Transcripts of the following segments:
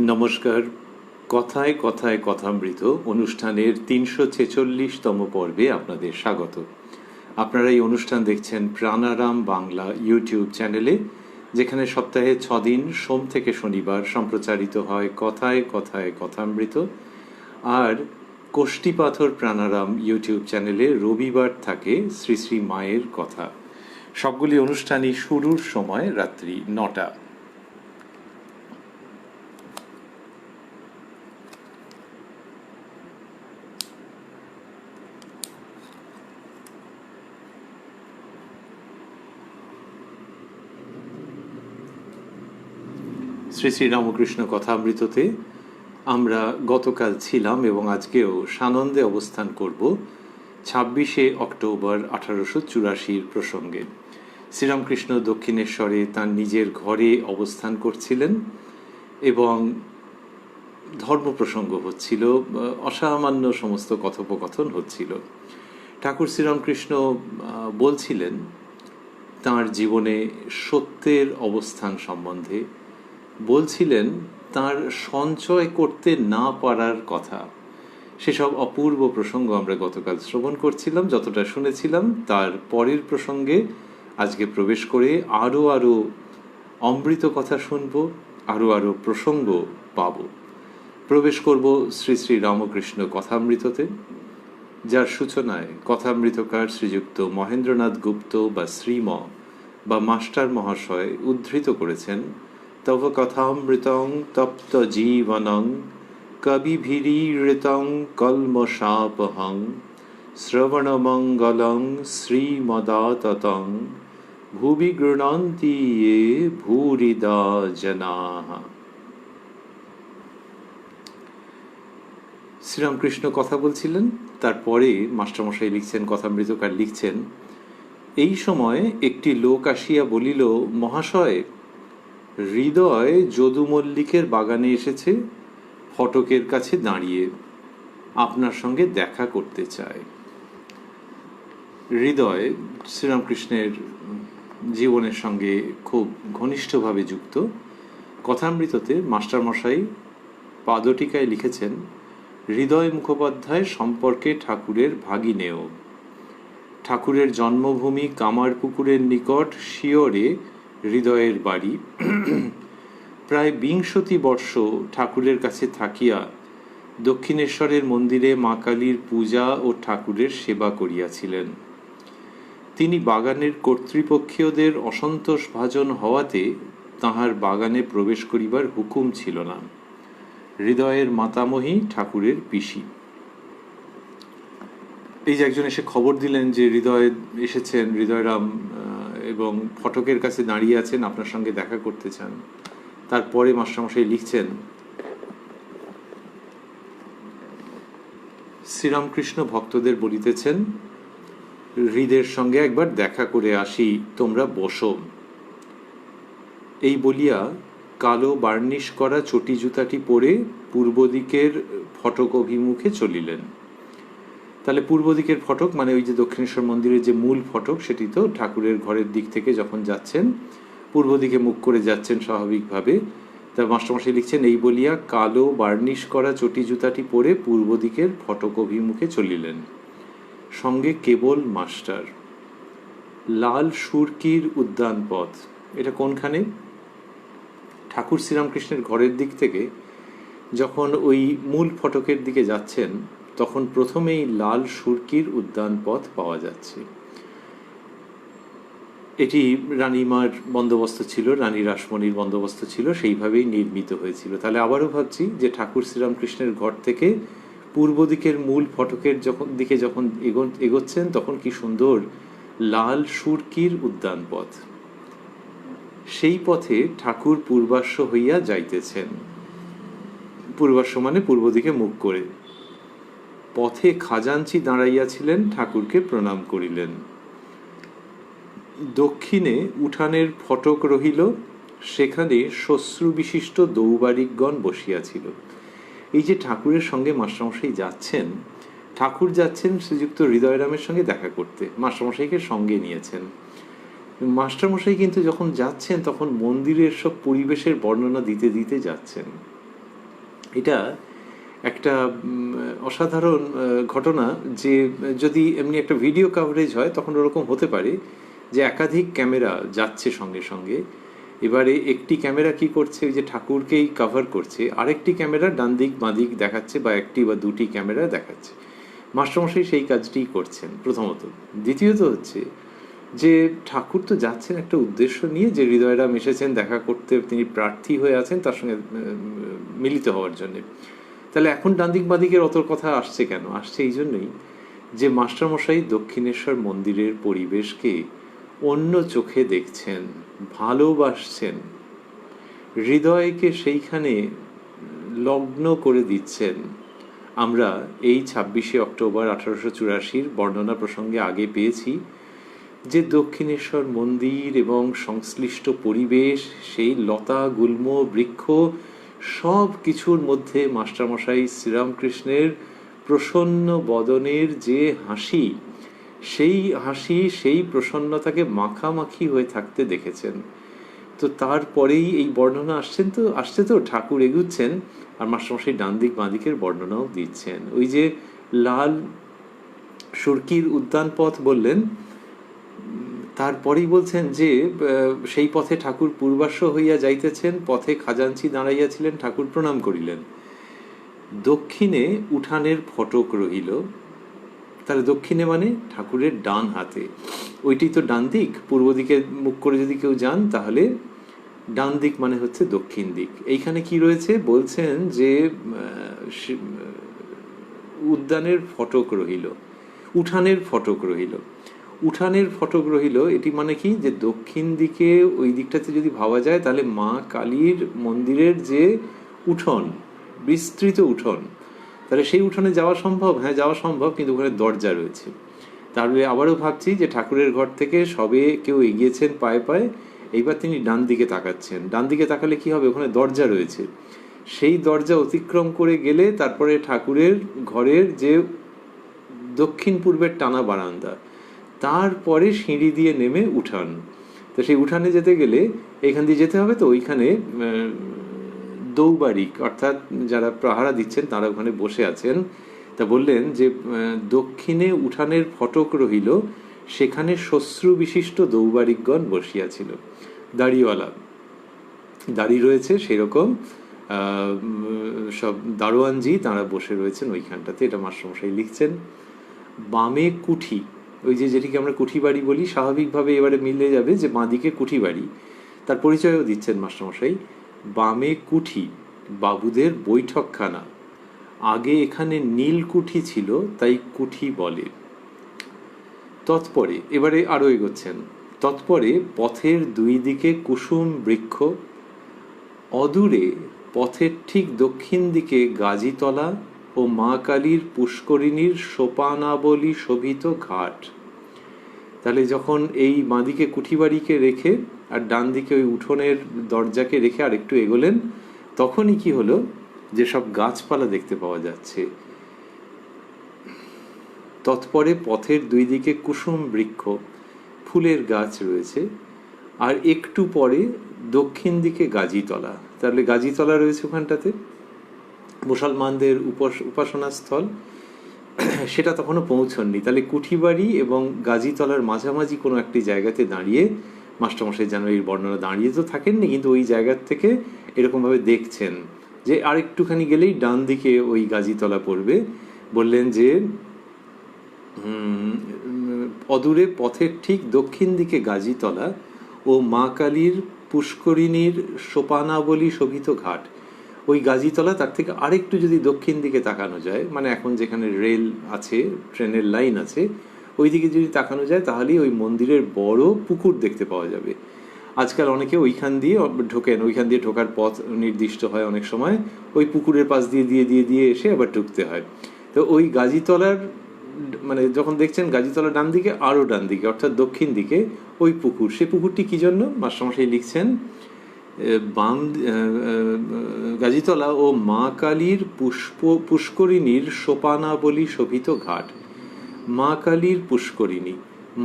নমস্কার। কথায় কথায় কথামৃত অনুষ্ঠানের ৩৪৬তম পর্বে আপনাদের স্বাগত। আপনারা এই অনুষ্ঠান দেখছেন প্রাণারাম বাংলা ইউটিউব চ্যানেলে, যেখানে সপ্তাহে ৬ দিন সোম থেকে শনিবার সম্প্রচারিত হয় কথায় কথায় কথামৃত, আর কোষ্ঠীপাথর প্রাণারাম ইউটিউব চ্যানেলে রবিবার থাকে শ্রী শ্রী মায়ের কথা। সবগুলি অনুষ্ঠানই শুরুর সময় রাত্রি ৯টা। শ্রী শ্রী রামকৃষ্ণ কথামৃততে আমরা গতকাল ছিলাম এবং আজকেও সানন্দে অবস্থান করব ২৬শে অক্টোবর ১৮৮৪ প্রসঙ্গে। শ্রীরামকৃষ্ণ দক্ষিণেশ্বরে তাঁর নিজের ঘরে অবস্থান করছিলেন এবং ধর্ম প্রসঙ্গ হচ্ছিল, অসামান্য সমস্ত কথোপকথন হচ্ছিল। ঠাকুর শ্রীরামকৃষ্ণ বলছিলেন তাঁর জীবনে সত্যের অবস্থান সম্বন্ধে, বলছিলেন তাঁর সঞ্চয় করতে না পারার কথা। সেসব অপূর্ব প্রসঙ্গ আমরা গতকাল শ্রবণ করছিলাম। যতটা শুনেছিলাম তার পরের প্রসঙ্গে আজকে প্রবেশ করে আরও অমৃত কথা শুনব, আরও প্রসঙ্গ পাব। প্রবেশ করব শ্রী শ্রী রামকৃষ্ণ কথামৃততে, যার সূচনায় কথামৃতকার শ্রীযুক্ত মহেন্দ্রনাথ গুপ্ত বা শ্রীম বা মাস্টার মহাশয় উদ্ধৃত করেছেন, তব কথামৃতং তপ্ত জীবনং কবিভিরীড়িতং কল্মষাপহং শ্রবণমঙ্গলং শ্রীমদাততং ভুবি গৃণন্তি য়ে ভূরিদা জনাঃ। শ্রীরামকৃষ্ণ কথা বলছিলেন, তারপরে মাস্টারমশাই লিখছেন, কথামৃতকার লিখছেন, এই সময় একটি লোক আসিয়া বলিল, মহাশয়, হৃদয় যদুমল্লিকের বাগানে এসেছে, ফটকের কাছে দাঁড়িয়ে আপনার সঙ্গে দেখা করতে চায়। হৃদয় শ্রীরামকৃষ্ণের জীবনের সঙ্গে খুব ঘনিষ্ঠভাবে যুক্ত। কথামৃততে মাস্টারমশাই পাদটিকায় লিখেছেন, হৃদয় মুখোপাধ্যায় সম্পর্কে ঠাকুরের ভাগিনেয়। ঠাকুরের জন্মভূমি কামারপুকুরের নিকট শিয়রে হৃদয়ের বাড়ি। প্রায় ২০ বর্ষ ঠাকুরের কাছে থাকিয়া দক্ষিণেশ্বরের মন্দিরে মা কালীর পূজা ও ঠাকুরের সেবা করিয়াছিলেন। তিনি বাগানের কর্তৃপক্ষীয়দের অসন্তোষ ভাজন হওয়াতে তাঁহার বাগানে প্রবেশ করিবার হুকুম ছিল না। হৃদয়ের মাতামহী ঠাকুরের পিসি। এই যে একজন এসে খবর দিলেন যে হৃদয় এসেছেন, হৃদয়রাম, এবং ফটকের কাছে দাঁড়িয়ে আছেন, আপনার সঙ্গে দেখা করতে চান। তারপরে মাস্টারমশাই লিখছেন, শ্রীরামকৃষ্ণ ভক্তদের বলিতেছেন, হৃদের সঙ্গে একবার দেখা করে আসি, তোমরা বসো। এই বলিয়া কালো বার্নিশ করা চটি জুতাটি পরে পূর্ব দিকের ফটক অভিমুখে চলিলেন। তাহলে পূর্ব দিকের ফটক মানে ওই যে দক্ষিণেশ্বর মন্দিরের যে মূল ফটক, সেটি তো ঠাকুরের ঘরের দিক থেকে যখন যাচ্ছেন পূর্ব দিকে মুখ করে যাচ্ছেন স্বাভাবিকভাবে। তার মাস্টারমশাই লিখছেন, এই বলিয়া কালো বার্নিশ করা চটি জুতাটি পরে পূর্ব দিকের ফটক অভিমুখে চলিলেন, সঙ্গে কেবল মাস্টার। লাল সুরকির উদ্যান পথ, এটা কোনখানে? ঠাকুর শ্রীরামকৃষ্ণের ঘরের দিক থেকে যখন ওই মূল ফটকের দিকে যাচ্ছেন, তখন প্রথমেই লাল সুরকির উদ্যান পথ পাওয়া যাচ্ছে। এটি রানীমার বন্দোবস্ত ছিল, রানী রাসমণির বন্দোবস্ত ছিল, সেইভাবেই নির্মিত হয়েছিল। তাহলে আবারও ভাবছি যে ঠাকুর শ্রীরামকৃষ্ণের ঘর থেকে পূর্ব দিকের মূল ফটকের দিকে যখন এগোচ্ছেন, তখন কি সুন্দর লাল সুরকির উদ্যান পথ। সেই পথে ঠাকুর পূর্বাশ্ব হইয়া যাইতেছেন। পূর্বাশ্ব মানে পূর্ব দিকে মুখ করে। পথে খাজাঞ্চি দাঁড়াইয়াছিলেন, ঠাকুরকে প্রণাম করিলেন। দক্ষিণে উঠানের ফটক রহিল, সেখানে শ্বশ্রু বিশিষ্ট দৌবারিকগণ বসিয়াছিল। এই যে ঠাকুরের সঙ্গে মাস্টারমশাই যাচ্ছেন, ঠাকুর যাচ্ছেন শ্রীযুক্ত হৃদয়রামের সঙ্গে দেখা করতে, মাস্টারমশাইকে সঙ্গে নিয়েছেন। মাস্টারমশাই কিন্তু যখন যাচ্ছেন তখন মন্দিরের সব পরিবেশের বর্ণনা দিতে দিতে যাচ্ছেন। এটা একটা অসাধারণ ঘটনা, যে যদি এমনি একটা ভিডিও কাভারেজ হয় তখন ওরকম হতে পারে যে একাধিক ক্যামেরা যাচ্ছে সঙ্গে সঙ্গে। এবারে একটি ক্যামেরা কি করছে, ওই যে ঠাকুরকেই কভার করছে, আরেকটি ক্যামেরা ডান দিক বাঁ দিক দেখাচ্ছে, বা একটি বা দুটি ক্যামেরা দেখাচ্ছে। মাস্টারমশাই সেই কাজটিই করছেন প্রথমত। দ্বিতীয়ত হচ্ছে যে ঠাকুর তো যাচ্ছেন একটা উদ্দেশ্য নিয়ে, যে হৃদয়রাম এসেছেন দেখা করতে, তিনি প্রার্থী হয়ে আছেন তার সঙ্গে মিলিত হওয়ার জন্যে। তাহলে এখন ডান দিক বাঁদিকের অত কথা আসছে কেন? আসছে এই জন্যই যে মাস্টারমশাই দক্ষিণেশ্বর মন্দিরের পরিবেশকে অন্য চোখে দেখছেন, ভালোবাসছেন, হৃদয়কে সেইখানে লগ্ন করে দিচ্ছেন। আমরা এই 26শে অক্টোবর 1884 বর্ণনা প্রসঙ্গে আগে পেয়েছি যে দক্ষিণেশ্বর মন্দির এবং সংশ্লিষ্ট পরিবেশ, সেই লতা গুল্ম বৃক্ষ, সব কিছুর মধ্যে মাস্টারমশাই শ্রীরামকৃষ্ণের প্রসন্ন বদনের যে হাসি, সেই হাসি, সেই প্রসন্নতাকে মাখামাখি হয়ে থাকতে দেখেছেন। তো তারপরেই এই বর্ণনা আসছে তো ঠাকুর এগুচ্ছেন, আর মাস্টারমশাই ডান দিক বাঁ দিকের বর্ণনাও দিচ্ছেন। ওই যে লাল সুরকির উদ্যান পথ বললেন, তারপরেই বলছেন যে সেই পথে ঠাকুর পূর্বাশ্ব হইয়া যাইতেছেন, পথে খাজাঞ্চি দাঁড়াইয়াছিলেন, ঠাকুর প্রণাম করিলেন। দক্ষিণে উঠানের ফটক রহিল। তাহলে দক্ষিণে মানে ঠাকুরের ডান হাতে, ওইটি তো ডান দিক। পূর্ব দিকে মুখ করে যদি কেউ যান তাহলে ডান দিক মানে হচ্ছে দক্ষিণ দিক। এইখানে কি রয়েছে বলছেন যে উদ্যানের ফটক রহিল, উঠানের ফটক রহিল। উঠানের ফটক রহিল এটি মানে কি, যে দক্ষিণ দিকে ওই দিকটাতে যদি ভাবা যায় তাহলে মা কালীর মন্দিরের যে উঠোন, বিস্তৃত উঠোন, তাহলে সেই উঠোনে যাওয়া সম্ভব? হ্যাঁ, যাওয়া সম্ভব, কিন্তু ওখানে দরজা রয়েছে। তাহলে আবারও ভাবছি যে ঠাকুরের ঘর থেকে সবে কেউ এগিয়েছেন পায়ে পায়ে, এইবার তিনি ডান দিকে তাকাচ্ছেন। ডান দিকে তাকালে কি হবে? ওখানে দরজা রয়েছে। সেই দরজা অতিক্রম করে গেলে তারপরে ঠাকুরের ঘরের যে দক্ষিণ পূর্বের টানা বারান্দা, তারপরে সিঁড়ি দিয়ে নেমে উঠান। তো সেই উঠানে যেতে গেলে এইখান দিয়ে যেতে হবে। তো ওইখানে দৌবারিক অর্থাৎ যারা পাহারা দিচ্ছেন তারা ওখানে বসে আছেন। তা বললেন যে দক্ষিণে উঠানের ফটক রহিল, সেখানে শ্বশ্রু বিশিষ্ট দৌবারিকগণ বসিয়াছিল। দাড়িওয়ালা, দাড়ি রয়েছে সেরকম সব দারোয়ানজি তাঁরা বসে রয়েছেন ওইখানটাতে। এটা মাস্টারমশাই লিখছেন। বামে কুঠি, ওই যে যেটিকে আমরা কুঠি বাড়ি বলি, স্বাভাবিকভাবে এবারে মিলে যাবে যে বাঁদিকে কুঠি বাড়ি, তার পরিচয়ও দিচ্ছেন মাস্টারমশাই। বামে কুঠি, বাবুদের বৈঠকখানা। আগে এখানে নীলকুঠি ছিল, তাই কুঠি বলে। তৎপরে এবারে আরও এগোচ্ছেন। তৎপরে পথের দুই দিকে কুসুম বৃক্ষ, অদূরে পথের ঠিক দক্ষিণ দিকে গাজীতলা ও মা কালীর পুষ্করিণীর সোপানাবলী শোভিত ঘাট। তাহলে যখন এই বাঁদিকে কুঠিবাড়িকে রেখে আর ডান দিকে ওই উঠোনের দরজাকে রেখে আর একটু এগোলেন, তখনই কি হলো, যে সব গাছপালা দেখতে পাওয়া যাচ্ছে। তৎপরে পথের দুই দিকে কুসুম বৃক্ষ, ফুলের গাছ রয়েছে, আর একটু পরে দক্ষিণ দিকে গাজীতলা। তাহলে গাজীতলা রয়েছে ওখানটাতে, মুসলমানদের উপাসনা স্থল, সেটা তখনও পৌঁছননি। তাহলে কুঠিবাড়ি এবং গাজীতলার মাঝামাঝি কোনো একটি জায়গাতে দাঁড়িয়ে মাস্টারমশাই যেন এই বর্ণনা, দাঁড়িয়ে তো থাকেননি কিন্তু ওই জায়গার থেকে এরকমভাবে দেখছেন যে আর একটুখানি গেলেই ডান দিকে ওই গাজীতলা পড়বে। বললেন যে অদূরে পথের ঠিক দক্ষিণ দিকে গাজীতলা ও মা কালীর পুষ্করিণীর সোপানাবলী শোভিত ঘাট। ওই গাজীতলা, তার থেকে আরেকটু যদি দক্ষিণ দিকে তাকানো যায়, মানে এখন যেখানে রেল আছে, ট্রেনের লাইন আছে, ওই দিকে যদি তাকানো যায় তাহলেই ওই মন্দিরের বড় পুকুর দেখতে পাওয়া যাবে। আজকাল অনেকে ওইখান দিয়ে ঢোকেন, ওইখান দিয়ে ঢোকার পথ নির্দিষ্ট হয় অনেক সময়, ওই পুকুরের পাশ দিয়ে দিয়ে দিয়ে দিয়ে এসে আবার ঢুকতে হয়। তো ওই গাজীতলার মানে যখন দেখছেন গাজীতলা ডান দিকে, আরও ডান দিকে অর্থাৎ দক্ষিণ দিকে ওই পুকুর। সেই পুকুরটি কী জন্য মাস্টারমশাই লিখছেন, বাম গাজীতলা ও মা কালীর পুষ্করিণীর সোপানাবলী শোভিত ঘাট। মা কালীর পুষ্করিণী,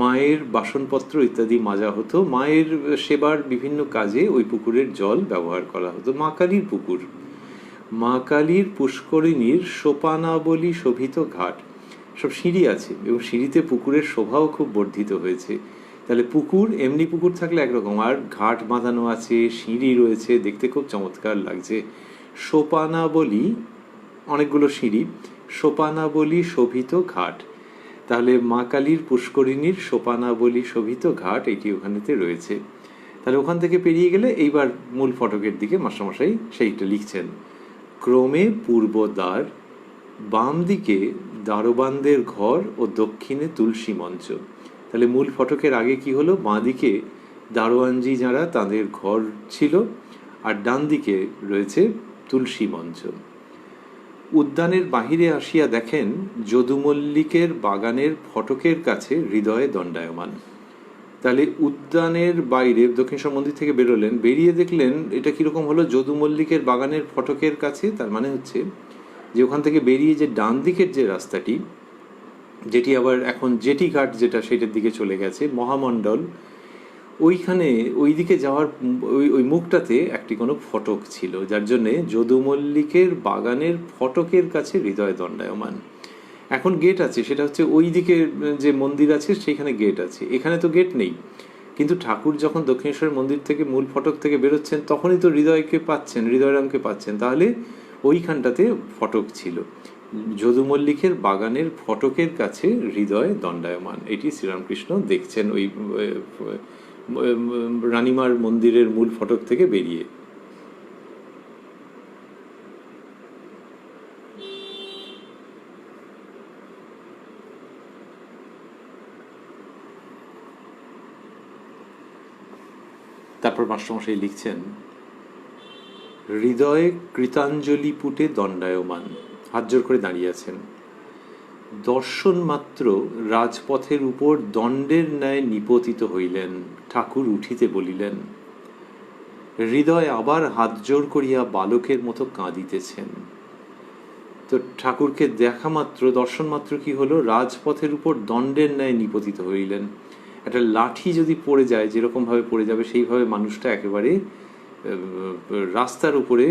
মায়ের বাসনপত্র ইত্যাদি মাজা হতো, মায়ের সেবার বিভিন্ন কাজে ওই পুকুরের জল ব্যবহার করা হতো, মা কালীর পুকুর। মা কালীর পুষ্করিণীর সোপানাবলী শোভিত ঘাট। সব সিঁড়ি আছে এবং সিঁড়িতে পুকুরের শোভাও খুব বর্ধিত হয়েছে। তাহলে পুকুর, এমনি পুকুর থাকলে একরকম, আর ঘাট বাঁধানো আছে, সিঁড়ি রয়েছে, দেখতে খুব চমৎকার লাগছে। সোপানাবলী, অনেকগুলো সিঁড়ি, সোপানাবলী শোভিত ঘাট। তাহলে মা কালীর পুষ্করিণীর সোপানাবলী শোভিত ঘাট এটি ওখানেতে রয়েছে। তাহলে ওখান থেকে পেরিয়ে গেলে এইবার মূল ফটকের দিকে মাস্টারমশাই সেইটা লিখছেন। ক্রমে পূর্ব দ্বার, বাম দিকে দারোবানদের ঘর ও দক্ষিণে তুলসী মঞ্চ। তাহলে মূল ফটকের আগে কি হলো, বাঁ দিকে দারোয়ানজি যারা তাদের ঘর ছিল, আর ডান দিকে রয়েছে তুলসী মঞ্চ। উদ্যানের বাহিরে আসিয়া দেখেন যদুমল্লিকের বাগানের ফটকের কাছে হৃদয়ে দণ্ডায়মান। তাহলে উদ্যানের বাইরে দক্ষিণেশ্বর মন্দির থেকে বেরোলেন, বেরিয়ে দেখলেন এটা কীরকম হলো, যদুমল্লিকের বাগানের ফটকের কাছে। তার মানে হচ্ছে যে ওখান থেকে বেরিয়ে যে ডান দিকের যে রাস্তাটি, যেটি আবার এখন জেটি ঘাট যেটা, সেটার দিকে চলে গেছে, মহামণ্ডল, ওইখানে ওই দিকে যাওয়ার ওই মুখটাতে একটি কোনো ফটক ছিল, যার জন্যে যদুমল্লিকের বাগানের ফটকের কাছে হৃদয় দণ্ডায়মান। এখন গেট আছে, সেটা হচ্ছে ওই দিকে যে মন্দির আছে সেইখানে গেট আছে, এখানে তো গেট নেই। কিন্তু ঠাকুর যখন দক্ষিণেশ্বর মন্দির থেকে মূল ফটক থেকে বেরোচ্ছেন তখনই তো হৃদয়কে পাচ্ছেন, হৃদয়রামকে পাচ্ছেন। তাহলে ওইখানটাতে ফটক ছিল, যদুমল্লিকের বাগানের ফটকের কাছে হৃদয় দণ্ডায়মান। এটি শ্রীরামকৃষ্ণ দেখছেন ওই রানীমার মন্দিরের মূল ফটক থেকে বেরিয়ে। তারপর মাস্টারমশাই লিখছেন, হৃদয়ে কৃতাঞ্জলি পুটে দণ্ডায়মান, হাত জোর করে দাঁড়িয়ে আছেন। দর্শন মাত্র রাজপথের উপর দণ্ডের ন্যায় নিপতিত হইলেন। ঠাকুর উঠিতে বলিলেন। হৃদয় আবার হাত জোর করিয়া বালকের মতো কাঁদিতেছেন। তো ঠাকুরকে দেখা মাত্র, দর্শন মাত্র কি হলো, রাজপথের উপর দণ্ডের ন্যায় নিপতিত হইলেন। একটা লাঠি যদি পড়ে যায়, যেরকমভাবে পড়ে যাবে সেইভাবে মানুষটা একেবারে রাস্তার উপরে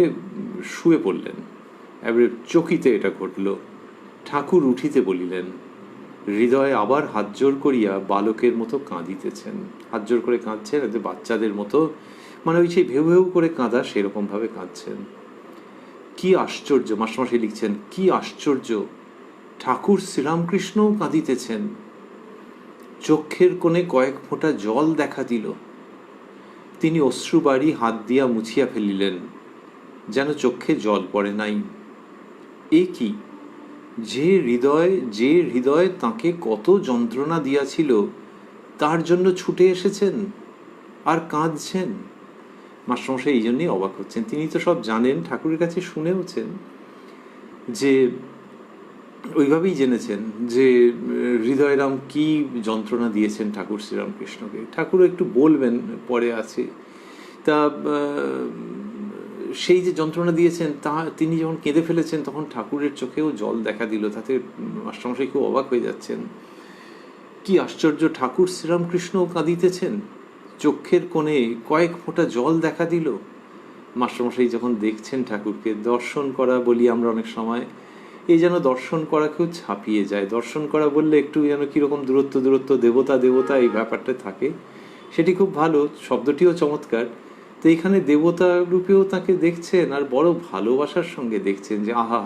শুয়ে পড়লেন। এবারে চকিতে এটা ঘটল। ঠাকুর উঠিতে বলিলেন। হৃদয় আবার হাত জোর করিয়া বালকের মতো কাঁদিতেছেন। হাত জোর করে কাঁদছেন, এতে বাচ্চাদের মতো, মানে ওই সেই ভেউ ভেউ করে কাঁদা, সেরকমভাবে কাঁদছেন। কি আশ্চর্য, মাস্টারমশাই লিখছেন, কি আশ্চর্য, ঠাকুর শ্রীরামকৃষ্ণও কাঁদিতেছেন। চক্ষের কোণে কয়েক ফোঁটা জল দেখা দিল। তিনি অশ্রুবাড়ি হাত দিয়া মুছিয়া ফেলিলেন, যেন চক্ষে জল পড়ে নাই। এ কি, যে হৃদয় তাকে কত যন্ত্রণা দিয়াছিল তার জন্য ছুটে এসেছেন আর কাঁদছেন। মাস্টারমশাই এই জন্যই অবাক হচ্ছেন। তিনি তো সব জানেন, ঠাকুরের কাছে শুনেওছেন, যে ওইভাবেই জেনেছেন যে হৃদয়রাম কি যন্ত্রণা দিয়েছেন ঠাকুর শ্রীরামকৃষ্ণকে। ঠাকুরও একটু বলবেন, পরে আছে। তা সেই যে যন্ত্রণা দিয়েছেন, তা তিনি যখন কেঁদে ফেলেছেন তখন ঠাকুরের চোখেও জল দেখা দিল। তাতে মাস্টারমশাই খুব অবাক হয়ে যাচ্ছেন। কি আশ্চর্য, ঠাকুর শ্রীরামকৃষ্ণও কাঁদিতেছেন, চক্ষের কোণে কয়েক ফোঁটা জল দেখা দিল। মাস্টারমশাই যখন দেখছেন ঠাকুরকে, দর্শন করা বলি আমরা অনেক সময়, এই যেন দর্শন করাকেও ছাপিয়ে যায়। দর্শন করা বললে একটু যেন কীরকম দূরত্ব, দেবতা এই ব্যাপারটা থাকে, সেটি খুব ভালো, শব্দটিও চমৎকার। তো এখানে দেবতা রূপেও তাকে দেখছেন, আর বড় ভালোবাসার সঙ্গে দেখছেন, যে আহা,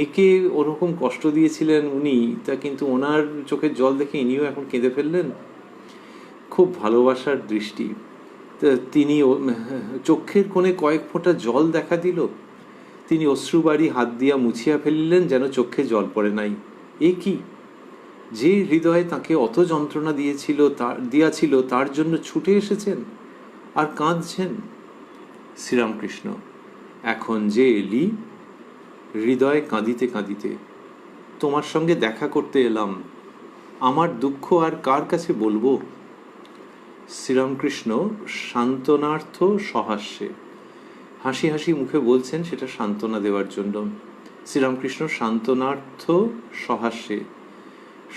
একে ওরকম কষ্ট দিয়েছিলেন উনি, তা কিন্তু ওনার চোখের জল দেখে ইনিও এখন কেঁদে ফেললেন। খুব ভালোবাসার দৃষ্টি। তিনি চক্ষের কোণে কয়েক ফোঁটা জল দেখা দিল। তিনি অশ্রুবাড়ি হাত দিয়া মুছিয়া ফেলিলেন, যেন চক্ষে জল পড়ে নাই। এ কি, যে হৃদয়ে তাকে অত যন্ত্রণা দিয়াছিল তার জন্য ছুটে এসেছেন আর কাঁদছেন। শ্রীরামকৃষ্ণ, এখন যে এলি, হৃদয় কাঁদিতে কাঁদিতে তোমার সঙ্গে দেখা করতে এলাম, আমার দুঃখ আর কার কাছে বলবো। শ্রীরামকৃষ্ণ সান্ত্বনার্থ সহাস্যে, হাসি হাসি মুখে বলছেন, সেটা সান্ত্বনা দেওয়ার জন্য। শ্রীরামকৃষ্ণ সান্ত্বনার্থ সহাস্যে,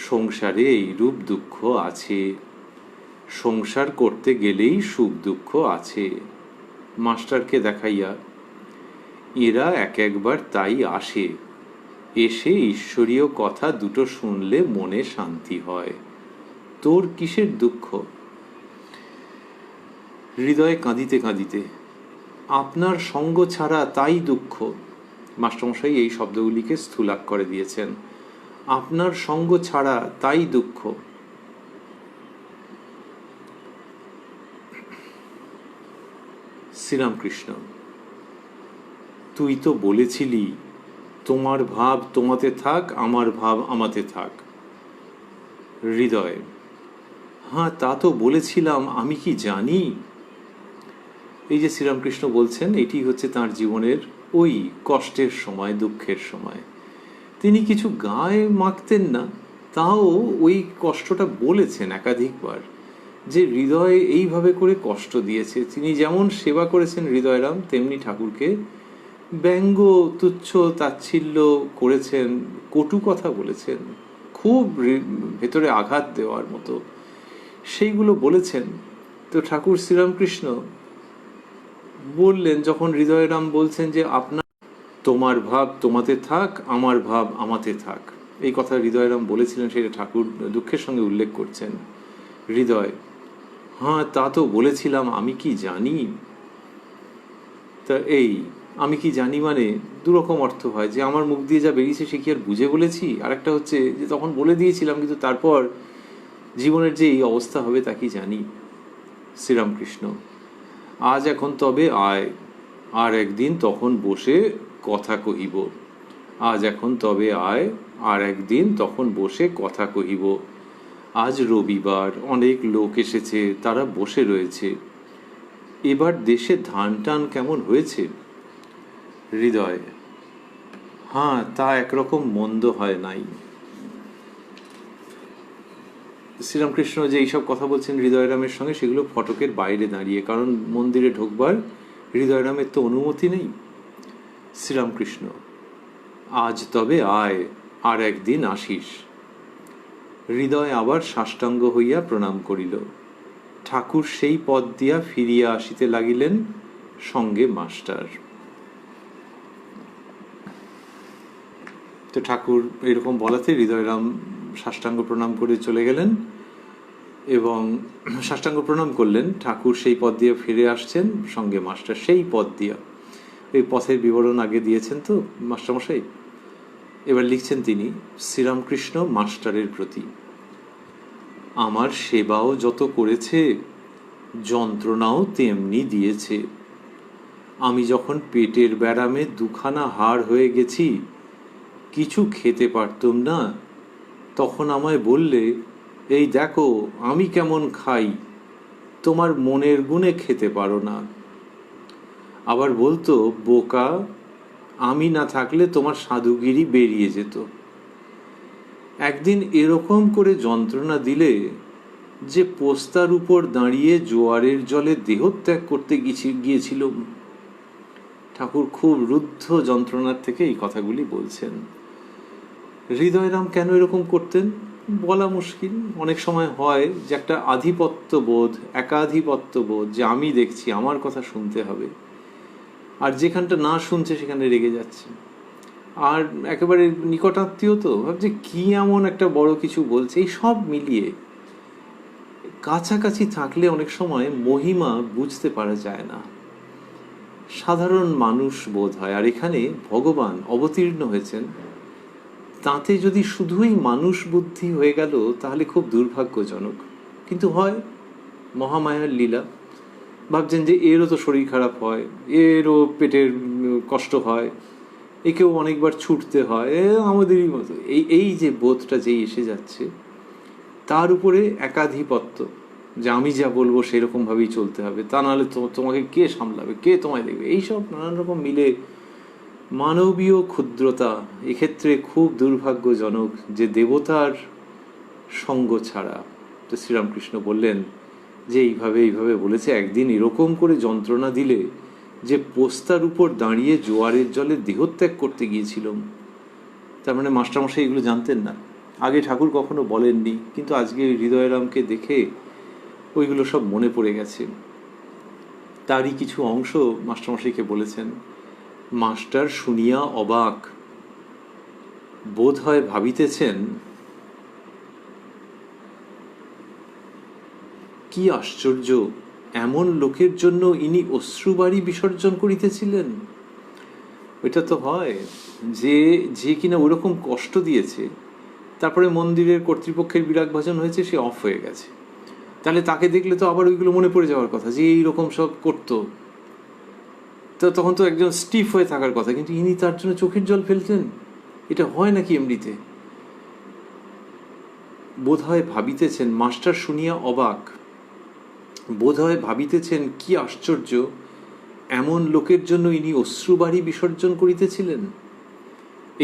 সংসারে এইরূপ দুঃখ আছে, সংসার করতে গেলেই সুখ দুঃখ আছে। মাস্টারকে দেখাইয়া, এরা এক একবার তাই আসে, এসে ঈশ্বরীয় কথা দুটো শুনলে মনে শান্তি হয়। তোর কিসের দুঃখ? হৃদয়ে কাঁদিতে কাঁদিতে, আপনার সঙ্গ ছাড়া তাই দুঃখ। মাস্টারমশাই এই শব্দগুলিকে স্থূলাক্ষরে দিয়েছেন। আপনার সঙ্গ ছাড়া তাই দুঃখ। শ্রীরামকৃষ্ণ, তুই তো বলেছিলি তোমার ভাব তোমাতে থাক, আমার ভাব আমাতে থাক। হৃদয়, হ্যাঁ তা তো বলেছিলাম, আমি কি জানি। এই যে শ্রীরামকৃষ্ণ বলছেন, এটি হচ্ছে তাঁর জীবনের ওই কষ্টের সময়, দুঃখের সময়। তিনি কিছু গায়ে মাখতেন না, তাও ওই কষ্টটা বলেছেন একাধিকবার, যে হৃদয় এইভাবে করে কষ্ট দিয়েছে। তিনি যেমন সেবা করেছেন হৃদয়রাম, তেমনি ঠাকুরকে ব্যঙ্গ তুচ্ছ তাচ্ছিল্য করেছেন, কটু কথা বলেছেন, খুব ভেতরে আঘাত দেওয়ার মতো সেইগুলো বলেছেন। তো ঠাকুর শ্রীরামকৃষ্ণ বললেন, যখন হৃদয়রাম বলছেন যে আপনার তোমার ভাব তোমাতে থাক, আমার ভাব আমাতে থাক, এই কথা হৃদয়রাম বলেছিলেন, সেটা ঠাকুর দুঃখের সঙ্গে উল্লেখ করছেন। হৃদয়, হ্যাঁ তা তো বলেছিলাম, আমি কি জানি। তা এই আমি কি জানি মানে দুরকম অর্থ হয়, যে আমার মুখ দিয়ে যা বেরিয়েছে সে কি আর বুঝে বলেছি, আর একটা হচ্ছে যে তখন বলে দিয়েছিলাম, কিন্তু তারপর জীবনের যে এই অবস্থা হবে তা কি জানি। শ্রীরামকৃষ্ণ, আজ এখন তবে আয়, আর একদিন তখন বসে কথা কহিব। আজ এখন তবে আয়, আর একদিন তখন বসে কথা কহিব। আজ রবিবার, অনেক লোক এসেছে, তারা বসে রয়েছে। এবার দেশে ধান টান কেমন হয়েছে? হৃদয়, হ্যাঁ তা একরকম মন্দ হয় নাই। শ্রীরামকৃষ্ণ যে এইসব কথা বলছেন হৃদয়রামের সঙ্গে, সেগুলো ফটকের বাইরে দাঁড়িয়ে, কারণ মন্দিরে ঢোকবার হৃদয়রামের তো অনুমতি নেই। শ্রীরামকৃষ্ণ, আজ তবে আয়, আর একদিন আসিস। হৃদয় আবার সাষ্টাঙ্গ হইয়া প্রণাম করিল। ঠাকুর সেই পথ দিয়া ফিরিয়া আসিতে লাগিলেন, সঙ্গে মাস্টার। তো ঠাকুর এরকম বলাতে হৃদয়রাম সাষ্টাঙ্গ প্রণাম করে চলে গেলেন, এবং সাষ্টাঙ্গ প্রণাম করলেন। ঠাকুর সেই পথ দিয়ে ফিরে আসছেন, সঙ্গে মাস্টার। সেই পথ দিয়া, এই পথের বিবরণ আগে দিয়েছেন তো মাস্টারমশাই। এবার লিখছেন তিনি, শ্রীরামকৃষ্ণ মাস্টারের প্রতি, আমার সেবাও যত করেছে, যন্ত্রণাও তেমনি দিয়েছে। আমি যখন পেটের ব্যারামে দুখানা হাড় হয়ে গেছি, কিছু খেতে পারতুম না, তখন আমায় বললে, এই দেখো আমি কেমন খাই, তোমার মনের গুণে খেতে পারো না। আবার বলতো, বোকা, আমি না থাকলে তোমার সাধুগিরি বেরিয়ে যেত। একদিন এরকম করে যন্ত্রণা দিলে যে পোস্তার উপর দাঁড়িয়ে জোয়ারের জলে দেহত্যাগ করতে গিয়েছিলাম। ঠাকুর খুব রুদ্ধ যন্ত্রণার থেকে এই কথাগুলি বলছেন। হৃদয়রাম কেন এরকম করতেন বলা মুশকিল। অনেক সময় হয় যে একটা আধিপত্য বোধ, একাধিপত্য বোধ, যে আমি দেখছি, আমার কথা শুনতে হবে, আর যেখানটা না শুনছে সেখানে রেগে যাচ্ছে। আর একেবারে নিকটাত্মীয় তো ভাবছে কি এমন একটা বড় কিছু বলছে। এই সব মিলিয়ে কাছাকাছি থাকলে অনেক সময় মহিমা বুঝতে পারা যায় না, সাধারণ মানুষ বোধ হয়। আর এখানে ভগবান অবতীর্ণ হয়েছেন, তাতে যদি শুধুই মানুষ বুদ্ধি হয়ে গেল তাহলে খুব দুর্ভাগ্যজনক। কিন্তু হয়, মহামায়ার লীলা। ভাবছেন যে এরও তো শরীর খারাপ হয়, এরও পেটের কষ্ট হয়, একেও অনেকবার ছুটতে হয়, আমাদেরই মতো। এই যে বোধটা যেই এসে যাচ্ছে, তার উপরে একাধিপত্য, যে আমি যা বলবো সেরকমভাবেই চলতে হবে, তা নাহলে তোমাকে কে সামলাবে, কে তোমায় দেখবে, এইসব নানান রকম মিলে মানবীয় ক্ষুদ্রতা এক্ষেত্রে খুব দুর্ভাগ্যজনক, যে দেবতার সঙ্গ ছাড়া। তো শ্রীরামকৃষ্ণ বললেন যে এইভাবে বলেছে, একদিন এরকম করে যন্ত্রণা দিলে যে পোস্তার উপর দাঁড়িয়ে জোয়ারের জলে দেহত্যাগ করতে গিয়েছিলাম। তার মানে মাস্টারমশাই এগুলো জানতেন না, আগে ঠাকুর কখনো বলেননি, কিন্তু আজকে হৃদয়রামকে দেখে ওইগুলো সব মনে পড়ে গেছে। তারই কিছু অংশ মাস্টারমশাইকে বলেছেন। মাস্টার শুনিয়া অবাক, বোধ হয় ভাবিতেছেন কি আশ্চর্য, এমন লোকের জন্য ইনি অশ্রুবাড়ি বিসর্জন করিতেছিলেন। ওইটা তো হয় যে যে কিনা ওরকম কষ্ট দিয়েছে, তারপরে মন্দিরের কর্তৃপক্ষের বিরাগ ভাজন হয়েছে, সে অফ হয়ে গেছে, তাহলে তাকে দেখলে তো আবার ওইগুলো মনে পড়ে যাওয়ার কথা যে এইরকম সব করতো, তো তখন তো একজন স্টিফ হয়ে থাকার কথা, কিন্তু ইনি তার জন্য চোখের জল ফেলতেন। এটা হয় নাকি এমনিতে? বোধ হয় ভাবিতেছেন, মাস্টার শুনিয়া অবাক, বোধ হয় ভাবিতেছেন কি আশ্চর্য, এমন লোকের জন্য ইনি অশ্রুবাড়ি বিসর্জন করিতেছিলেন।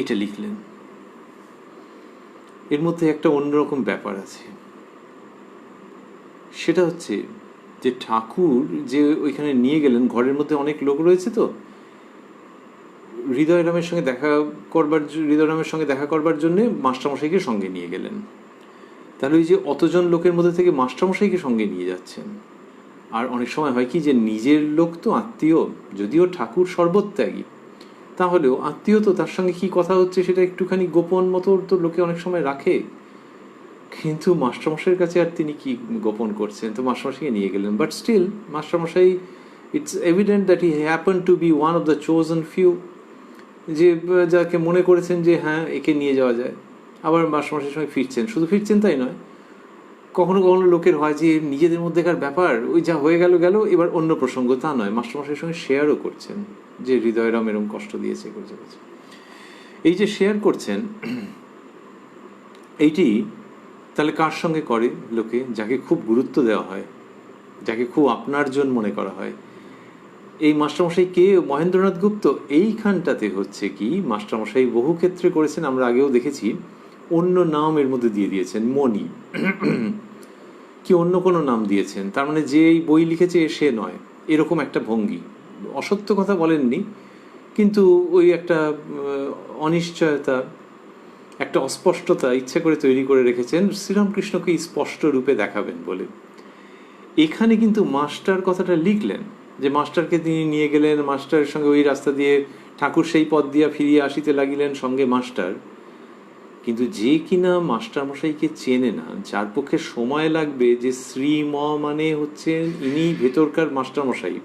এটা লিখলেন। এর মধ্যে একটা অন্যরকম ব্যাপার আছে, সেটা হচ্ছে যে ঠাকুর যে ওইখানে নিয়ে গেলেন, ঘরের মধ্যে অনেক লোক রয়েছে, তো হৃদয়রামের সঙ্গে দেখা করবার জন্যে মাস্টারমশাইকে সঙ্গে নিয়ে গেলেন। তাহলে ওই যে অতজন লোকের মধ্যে থেকে মাস্টারমশাইকে সঙ্গে নিয়ে যাচ্ছেন। আর অনেক সময় হয় কি যে নিজের লোক তো আত্মীয়, যদিও ঠাকুর সর্বত্যাগী, তাহলেও আত্মীয় তো, তার সঙ্গে কি কথা হচ্ছে সেটা একটুখানি গোপন মতো তো লোকে অনেক সময় রাখে। কিন্তু মাস্টারমশাইয়ের কাছে আর তিনি কি গোপন করছেন, তো মাস্টারমশাইকে নিয়ে গেলেন। বাট স্টিল মাস্টারমশাই, it's evident that he happen to be one of the chosen few, যে যাকে মনে করেছেন যে হ্যাঁ একে নিয়ে যাওয়া যায়। আবার মাস্টারমশাইয়ের সঙ্গে ফিরছেন, শুধু ফিরছেন তাই নয়, কখনো কখনো লোকের হয় যে নিজেদের মধ্যেকার ব্যাপার ওই যা হয়ে গেল গেল, এবার অন্য প্রসঙ্গ, তা নয়, মাস্টারমশাইয়ের সঙ্গে শেয়ারও করছেন যে হৃদয়রাম এরকম কষ্ট দিয়েছে করছে। এই যে শেয়ার করছেন, এইটি তাহলে কার সঙ্গে করে লোকে? যাকে খুব গুরুত্ব দেওয়া হয়, যাকে খুব আপনার জন মনে করা হয়। এই মাস্টারমশাই কে? মহেন্দ্রনাথ গুপ্ত। এইখানটাতে হচ্ছে কি, মাস্টারমশাই বহু ক্ষেত্রে করেছেন, আমরা আগেও দেখেছি, অন্য নাম এর মধ্যে দিয়ে দিয়েছেন, মণি কি অন্য কোনো নাম দিয়েছেন, তার মানে যে এই বই লিখেছে সে নয়, এরকম একটা ভঙ্গি। অসত্য কথা বলেননি, কিন্তু ওই একটা অনিশ্চয়তা, একটা অস্পষ্টতা ইচ্ছে করে তৈরি করে রেখেছেন শ্রীরামকৃষ্ণকে স্পষ্ট রূপে দেখাবেন বলে। এখানে কিন্তু মাস্টার কথাটা লিখলেন, যে মাস্টারকে তিনি নিয়ে গেলেন, মাস্টারের সঙ্গে ওই রাস্তা দিয়ে ঠাকুর সেই পথ দিয়া ফিরিয়ে আসিতে লাগিলেন, সঙ্গে মাস্টার। কিন্তু যে কিনা মাস্টারমশাইকে চেনে না, যার পক্ষে সময় লাগবে যে শ্রীম মানে হচ্ছে ইনি ভেতরকার মাস্টারমশাই,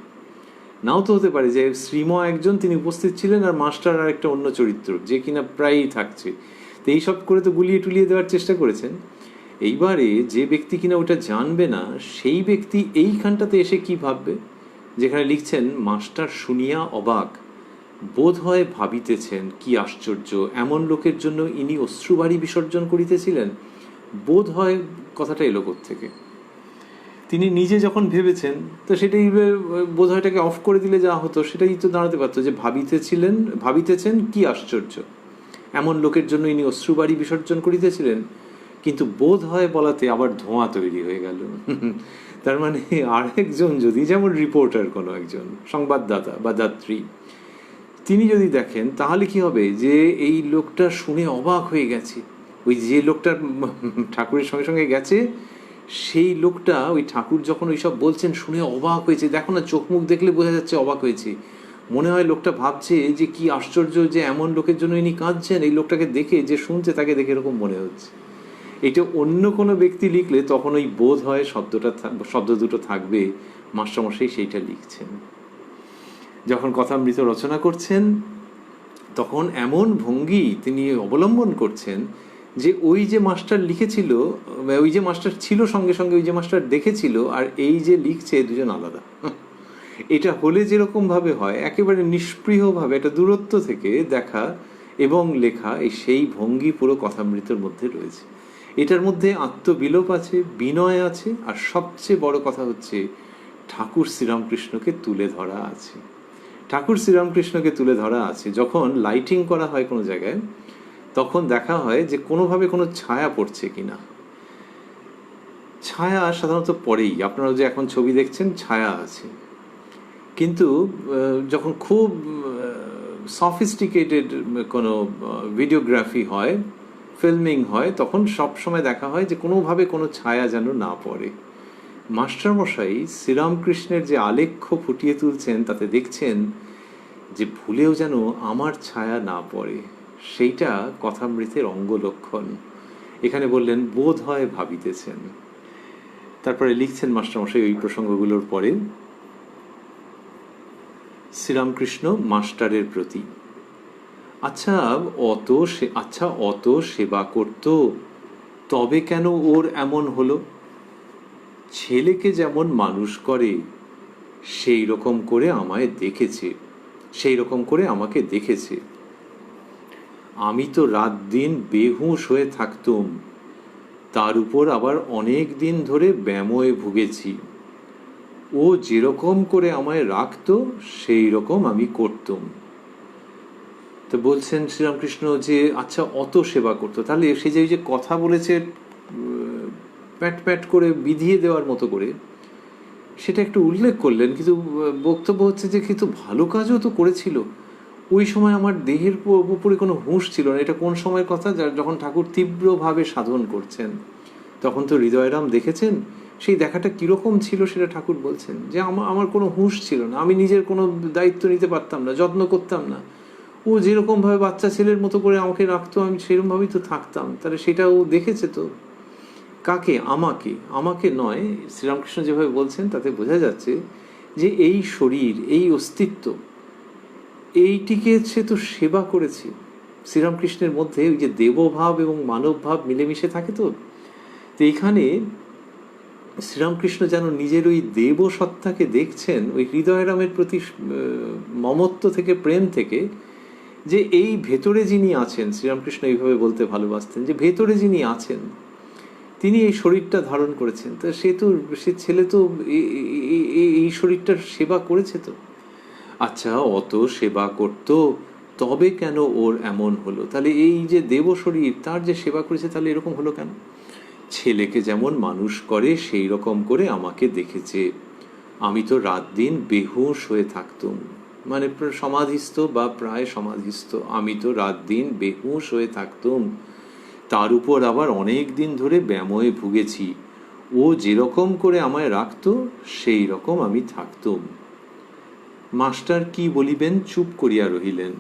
নাও তো হতে পারে যে শ্রীম একজন, তিনি উপস্থিত ছিলেন, আর মাস্টার আর একটা অন্য চরিত্র যে কিনা প্রায়ই থাকছে। তো এইসব করে তো গুলিয়ে টুলিয়ে দেওয়ার চেষ্টা করেছেন। এইবারে যে ব্যক্তি কিনা ওটা জানবে না, সেই ব্যক্তি এইখানটাতে এসে কি ভাববে, যেখানে লিখছেন মাস্টার শুনিয়া অবাক, বোধ হয় ভাবিতেছেন কি আশ্চর্য, এমন লোকের জন্য ইনি অশ্রুবাড়ি বিসর্জন করিতেছিলেন। বোধ হয় কথাটা এলো থেকে, তিনি নিজে যখন ভেবেছেন, তো সেটাই বোধ হয়টাকে অফ করে দিলে যা হতো সেটাই তো দাঁড়াতে পারতো, যে ভাবিতেছেন কি আশ্চর্য, এমন লোকের জন্য ইনি অশ্রুবাড়ি বিসর্জন করিতেছিলেন। কিন্তু বোধ হয় বলাতে আবার ধোঁয়া তৈরি হয়ে গেল। তার মানে আরেকজন যদি, যেমন রিপোর্টার, কোনো একজন সংবাদদাতা বা দাত্রী, তিনি যদি দেখেন, তাহলে কি হবে, যে এই লোকটা শুনে অবাক হয়ে গেছে, ওই যে লোকটা ঠাকুরের সঙ্গে সঙ্গে গেছে, সেই লোকটা ওই ঠাকুর যখন ওইসব বলছেন শুনে অবাক হয়েছে। দেখো না, চোখ মুখ দেখলে বোঝা যাচ্ছে অবাক হয়েছে। মনে হয় লোকটা ভাবছে যে কি আশ্চর্য, যে এমন লোকের জন্য ইনি কাঁদছেন। এই লোকটাকে দেখে, যে শুনছে তাকে দেখে এরকম মনে হচ্ছে। এটা অন্য কোনো ব্যক্তি লিখলে তখন ওই বোধ হয় শব্দ দুটো থাকবে, মাস্টারমশাই সেইটা লিখছেন। যখন কথামৃত রচনা করছেন, তখন এমন ভঙ্গি তিনি অবলম্বন করছেন যে ওই যে মাস্টার লিখেছিল, ওই যে মাস্টার ছিল সঙ্গে সঙ্গে, ওই যে মাস্টার দেখেছিল, আর এই যে লিখছে, দুজন আলাদা। এটা হলে যেরকমভাবে হয়, একেবারে নিষ্পৃহভাবে একটা দূরত্ব থেকে দেখা এবং লেখা, এই সেই ভঙ্গি পুরো কথামৃতের মধ্যে রয়েছে। এটার মধ্যে আত্মবিলোপ আছে, বিনয় আছে, আর সবচেয়ে বড় কথা হচ্ছে ঠাকুর শ্রীরামকৃষ্ণকে তুলে ধরা আছে। ঠাকুর শ্রীরামকৃষ্ণকে তুলে ধরা আছে। যখন লাইটিং করা হয় কোনো জায়গায়, তখন দেখা হয় যে কোনোভাবে কোনো ছায়া পড়ছে কিনা। ছায়া সাধারণত পড়েই, আপনারা যে এখন ছবি দেখছেন ছায়া আছে, কিন্তু যখন খুব সফিস্টিকেটেড কোনো ভিডিওগ্রাফি হয়, ফিল্মিং হয়, তখন সব সময় দেখা হয় যে কোনোভাবে কোনো ছায়া যেন না পড়ে। মাস্টারমশাই শ্রীরামকৃষ্ণের যে আলেখ্য ফুটিয়ে তুলছেন, তাতে দেখছেন যে ভুলেও যেন আমার ছায়া না পড়ে, সেইটা কথামৃতের অঙ্গলক্ষণ। এখানে বললেন বোধ হয় ভাবিতেছেন। তারপরে লিখছেন মাস্টারমশাই ওই প্রসঙ্গগুলোর পরে, শ্রীরামকৃষ্ণ মাস্টারের প্রতি, আচ্ছা অত সেবা করত, তবে কেন ওর এমন হলো? ছেলেকে যেমন মানুষ করে সেই রকম করে আমায় দেখেছে, সেই রকম করে আমাকে দেখেছে। আমি তো রাত দিন বেহুঁশ হয়ে থাকতুম, তার উপর আবার অনেক দিন ধরে ব্যামোয় ভুগেছি। ও যেরকম করে আমায় রাখতো সেই রকম আমি করতুম। তো বলছেন শ্রীরামকৃষ্ণ যে আচ্ছা অত সেবা করতো, তাহলে সে যে কথা বলেছে প্যাট প্যাট করে বিধিয়ে দেওয়ার মতো করে, সেটা একটু উল্লেখ করলেন, কিন্তু বক্তব্য হচ্ছে যে কিন্তু ভালো কাজও তো করেছিল। ওই সময় আমার দেহের উপরে কোনো হুঁশ ছিল না। এটা কোন সময়ের কথা? যখন ঠাকুর তীব্রভাবে সাধন করছেন, তখন তো হৃদয়রাম দেখেছেন। সেই দেখাটা কীরকম ছিল সেটা ঠাকুর বলছেন, যে আমার কোনো হুঁশ ছিল না, আমি নিজের কোনো দায়িত্ব নিতে পারতাম না, যত্ন করতাম না। ও যেরকমভাবে বাচ্চা ছেলের মতো করে আমাকে রাখতো, আমি সেরকমভাবেই তো থাকতাম। তাহলে সেটা ও দেখেছে তো। কাকে? আমাকে নয়। শ্রীরামকৃষ্ণ যেভাবে বলছেন তাতে বোঝা যাচ্ছে যে এই শরীর, এই অস্তিত্ব, এইটিকে সে তো সেবা করেছে। শ্রীরামকৃষ্ণের মধ্যে ওই যে দেবভাব এবং মানবভাব মিলেমিশে থাকে। তো এইখানে শ্রীরামকৃষ্ণ যেন নিজের ওই দেব সত্তাকে দেখছেন, ওই হৃদয়রামের প্রতি মমত্ব থেকে, প্রেম থেকে, যে এই ভেতরে যিনি আছেন, শ্রীরামকৃষ্ণ এইভাবে বলতে ভালোবাসতেন, যে ভেতরে যিনি আছেন তিনি এই শরীরটা ধারণ করেছেন। তা সে ছেলে তো এই শরীরটার সেবা করেছে। তো আচ্ছা অত সেবা করত, তবে কেন ওর এমন হলো? তাহলে এই যে দেব শরীর, তার যে সেবা করেছে, তাহলে এরকম হলো কেন? ছেলেকে যেমন মানুষ করে সেই রকম করে আমাকে দেখেছে। আমি তো রাত দিন বেহুঁশ হয়ে থাকতুম, মানে সমাধিস্থ বা প্রায় সমাধিস্থ। আমি তো রাত দিন বেহুঁশ হয়ে থাকতুম, তার উপর আবার অনেক দিন ধরে ব্যামোয় ভুগেছি। ও যেরকম করে আমায় রাখতো সেই রকম আমি থাকতুম। মাস্টার কি বলিবেন, চুপ করিয়া রহিলেন।